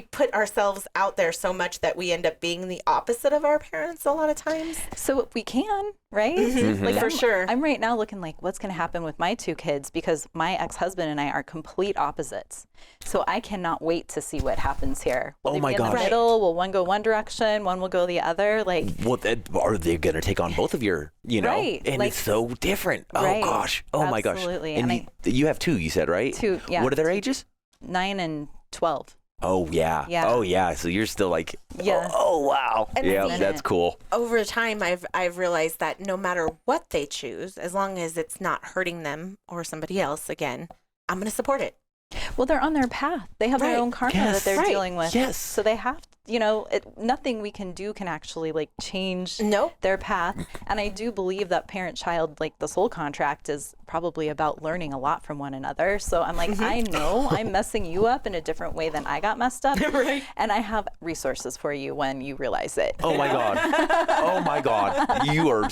put ourselves out there so much that we end up being the opposite of our parents a lot of times. So we can, right? Like for sure. I'm right now looking like what's going to happen with my 2 kids because my ex-husband and I are complete opposites. So I cannot wait to see what happens here. Will they be in the middle? Will one go one direction? One will go the other? Like, what are they going to take on both of your, you know? Right. And like, it's so different. Right. Oh, gosh. Oh, my gosh. Absolutely. And you have 2, you said, right? 2, yeah. What are their ages? 9 and 12. Oh, yeah. Yeah. Oh, yeah. So you're still like, yeah. Oh, wow. And yeah, that's cool. Over time, I've realized that no matter what they choose, as long as it's not hurting them or somebody else, again, I'm going to support it. Well, they're on their path. They have their own karma that they're dealing with. Yes. So they have nothing we can do can actually like change Nope. their path. And I do believe that parent-child, like the soul contract, is probably about learning a lot from one another. So I'm like, I know I'm messing you up in a different way than I got messed up. Right. And I have resources for you when you realize it. Oh my God. Oh my God. You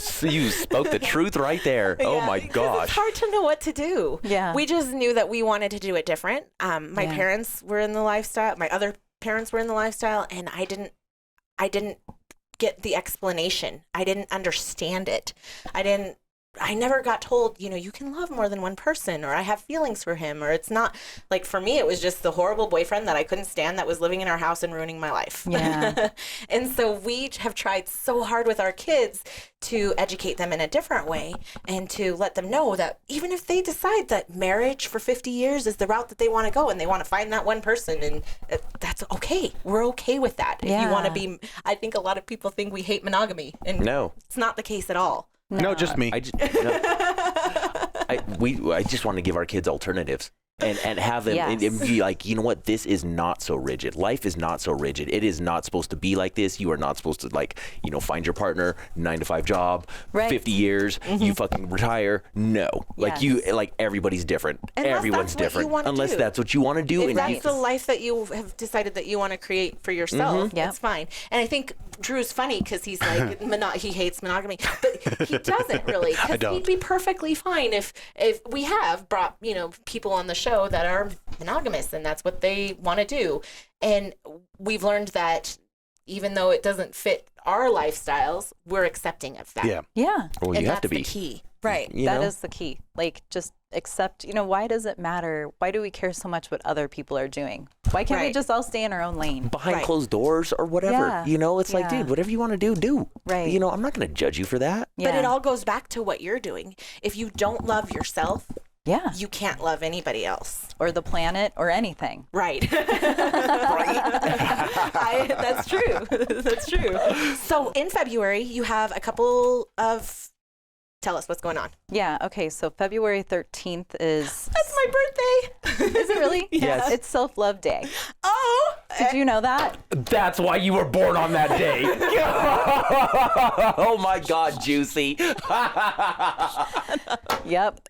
spoke the truth right there. Oh my gosh. It's hard to know what to do. Yeah. We just knew that we wanted to do it different. My parents were in the lifestyle. My other parents were in the lifestyle, and I didn't get the explanation. I didn't understand it. I never got told, you can love more than one person, or I have feelings for him, or it's not like, for me, it was just the horrible boyfriend that I couldn't stand that was living in our house and ruining my life. Yeah. And so we have tried so hard with our kids to educate them in a different way and to let them know that even if they decide that marriage for 50 years is the route that they want to go and they want to find that one person, and that's okay. We're okay with that. Yeah. If you want to be, I think a lot of people think we hate monogamy, and No. it's not the case at all. No, just me. I just want to give our kids alternatives and have them and be like, you know what, this is not so rigid. Life is not so rigid. It is not supposed to be like this. You are not supposed to find your partner, 9-to-5 job, 50 years, you fucking retire. No, everybody's different. Everyone's different. Unless that's what you want to do. If that's the life that you have decided that you want to create for yourself, it's fine. And I think Drew's funny because he's like, he hates monogamy, but he doesn't really. Because he'd be perfectly fine if we have brought, people on the show that are monogamous and that's what they want to do. And we've learned that even though it doesn't fit our lifestyles, we're accepting of that. Yeah. Yeah. Well, and you have that's to be. the key. Right. That is the key. Like, just accept, why does it matter? Why do we care so much what other people are doing? Why can't we just all stay in our own lane? Behind closed doors or whatever. Yeah. It's like, dude, whatever you want to do. Right. I'm not going to judge you for that. Yeah. But it all goes back to what you're doing. If you don't love yourself, you can't love anybody else. Or the planet or anything. Right. That's true. That's true. So in February, you have a couple of... Tell us what's going on. Yeah. Okay. So February 13th is... That's my birthday. Is it really? Yes. It's Self-Love Day. Oh. Did you know that? That's why you were born on that day. Oh my God, Juicy. Yep.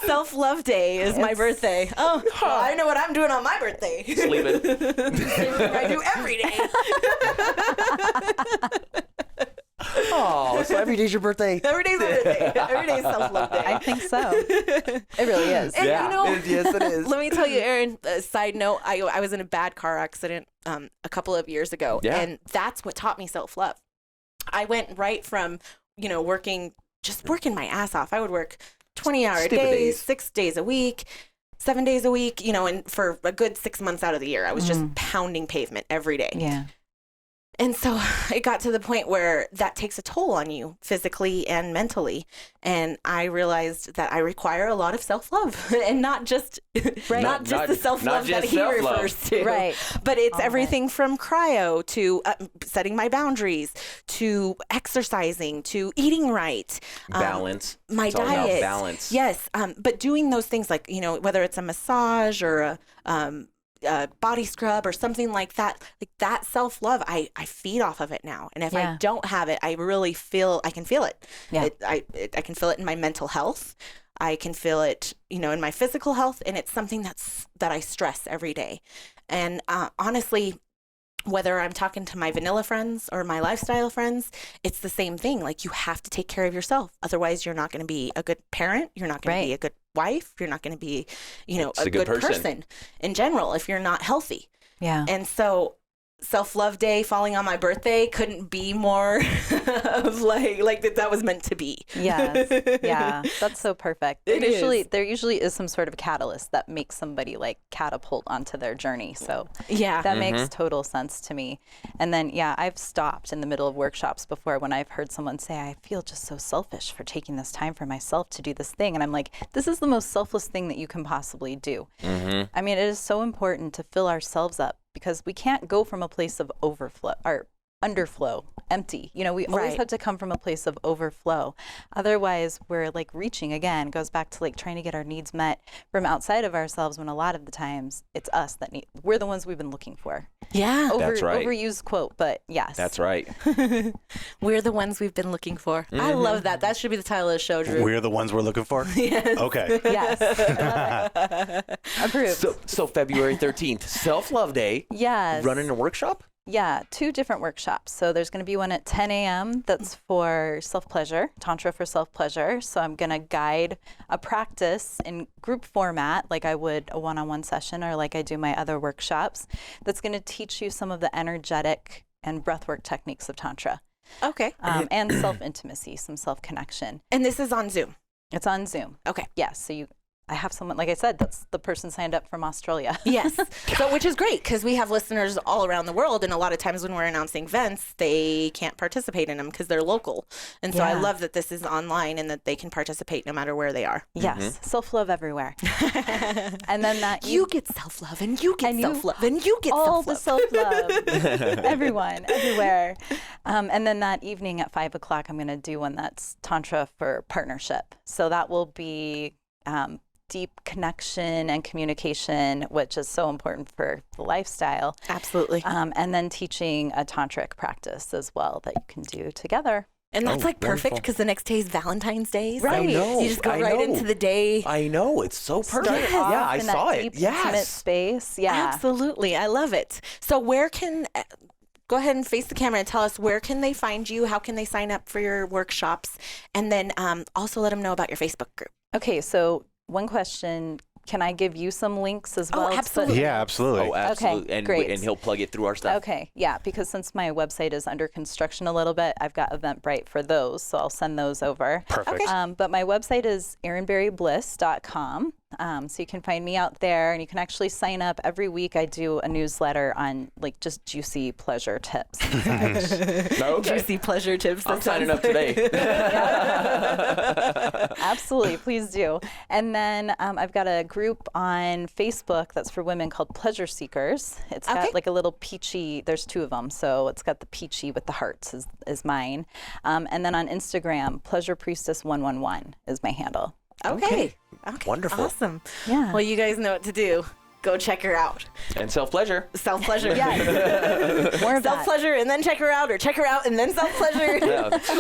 Self-Love Day is my birthday. Oh, well, I know what I'm doing on my birthday. Sleeping. I do every day. Oh, so every day's your birthday? Every day's my birthday. Every day's Self-Love Day. I think so. It really is. And yes, it is. Let me tell you, Erin, a side note, I was in a bad car accident a couple of years ago, and that's what taught me self-love. I went right from, working my ass off. I would work 20-hour days, 6 days a week, 7 days a week, and for a good 6 months out of the year, I was just pounding pavement every day. Yeah. And so it got to the point where that takes a toll on you physically and mentally. And I realized that I require a lot of self-love and not just the self-love that he refers to. Right. But it's everything from cryo to setting my boundaries to exercising to eating right. Balance. My it's all about diet. Balance. Yes. But doing those things like, whether it's a massage or a body scrub or something like that self-love, I feed off of it now. And if I don't have it, I really I can feel it. Yeah. I can feel it in my mental health. I can feel it, in my physical health. And it's something that I stress every day. And honestly, whether I'm talking to my vanilla friends or my lifestyle friends, it's the same thing. Like, you have to take care of yourself. Otherwise, you're not going to be a good parent. You're not going to be a good wife. You're not going to be, a good person in general if you're not healthy. Yeah. And so Self-Love Day falling on my birthday couldn't be more of like that was meant to be. Yes. Yeah. That's so perfect. There usually is some sort of catalyst that makes somebody like catapult onto their journey. So that makes total sense to me. And then, I've stopped in the middle of workshops before when I've heard someone say, I feel just so selfish for taking this time for myself to do this thing. And I'm like, this is the most selfless thing that you can possibly do. I mean, it is so important to fill ourselves up, because we can't go from a place of overflow or underflow, empty. We always have to come from a place of overflow. Otherwise, we're like reaching again, goes back to like trying to get our needs met from outside of ourselves, when a lot of the times it's us we're the ones we've been looking for. Yeah. That's right. Overused quote, but yes. That's right. We're the ones we've been looking for. I love that. That should be the title of the show, Drew. We're the ones we're looking for? Yes. Okay. Yes. I love it. Approved. So February 13th, Self-Love Day. Yes. Running a workshop? Yeah, 2 different workshops. So there's going to be one at 10 a.m. that's for self-pleasure, Tantra for self-pleasure. So I'm going to guide a practice in group format like I would a one-on-one session or like I do my other workshops that's going to teach you some of the energetic and breathwork techniques of Tantra. Okay. And self-intimacy, some self-connection. And this is on Zoom. It's on Zoom. Okay. Yeah, so I have someone, like I said, that's the person signed up from Australia. Yes. So, which is great because we have listeners all around the world. And a lot of times when we're announcing events, they can't participate in them because they're local. And so I love that this is online and that they can participate no matter where they are. Yes. Self-love everywhere. And then that you get self-love and you get self-love and you get all self-love. the self-love. Everyone, everywhere. And then that evening at 5 o'clock, I'm going to do one that's Tantra for partnership. So that will be deep connection and communication, which is so important for the lifestyle. Absolutely. And then teaching a tantric practice as well that you can do together. And that's perfect because the next day is Valentine's Day. So Right. I know. you just go right into the day. I know. It's so perfect. Start Yeah, off I in saw that it. deep, intimate space. Yeah. Absolutely. I love it. So where can, go ahead and face the camera and tell us where can they find you? How can they sign up for your workshops? And then also let them know about your Facebook group. Okay, so one question, can I give you some links as well? absolutely. Yeah, absolutely. Oh, absolutely. Okay, and great. and he'll plug it through our stuff. Okay, yeah, because since my website is under construction a little bit, I've got Eventbrite for those, so I'll send those over. Perfect. But my website is erinberrybliss.com. So you can find me out there, and you can actually sign up. Every week I do a newsletter on like just juicy pleasure tips. Juicy pleasure tips. I'm signing up today. Absolutely, please do. And then I've got a group on Facebook that's for women called Pleasure Seekers. It's got like a little peachy, there's 2 of them, so it's got the peachy with the hearts is mine. And then on Instagram, Pleasure Priestess 111 is my handle. Okay. Wonderful. Awesome. Yeah. Well, you guys know what to do. Go check her out. And self-pleasure. Self-pleasure. Yes. More of that. Self-pleasure and then check her out, or check her out and then self-pleasure.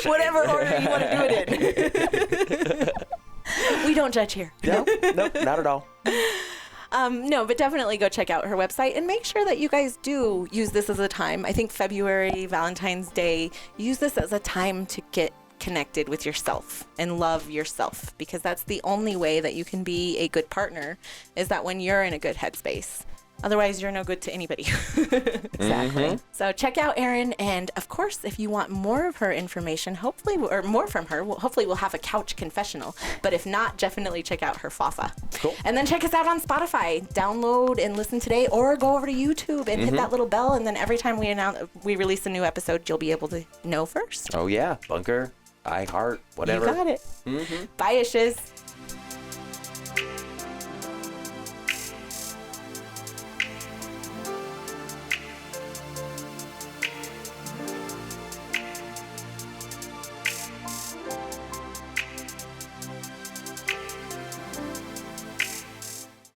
Whatever order you want to do it in. We don't judge here. Nope, not at all. No, but definitely go check out her website and make sure that you guys do use this as a time. I think February, Valentine's Day, use this as a time to get connected with yourself and love yourself, because that's the only way that you can be a good partner, is that when you're in a good headspace. Otherwise, you're no good to anybody. Exactly. So check out Erin, and of course, if you want more of her information, hopefully, or more from her, hopefully we'll have a couch confessional. But if not, definitely check out her Fafa. Cool. And then check us out on Spotify. Download and listen today, or go over to YouTube and hit that little bell, and then every time we release a new episode, you'll be able to know first. Oh, yeah. Bunker, iHeart, whatever. You got it. Bye, Ishes.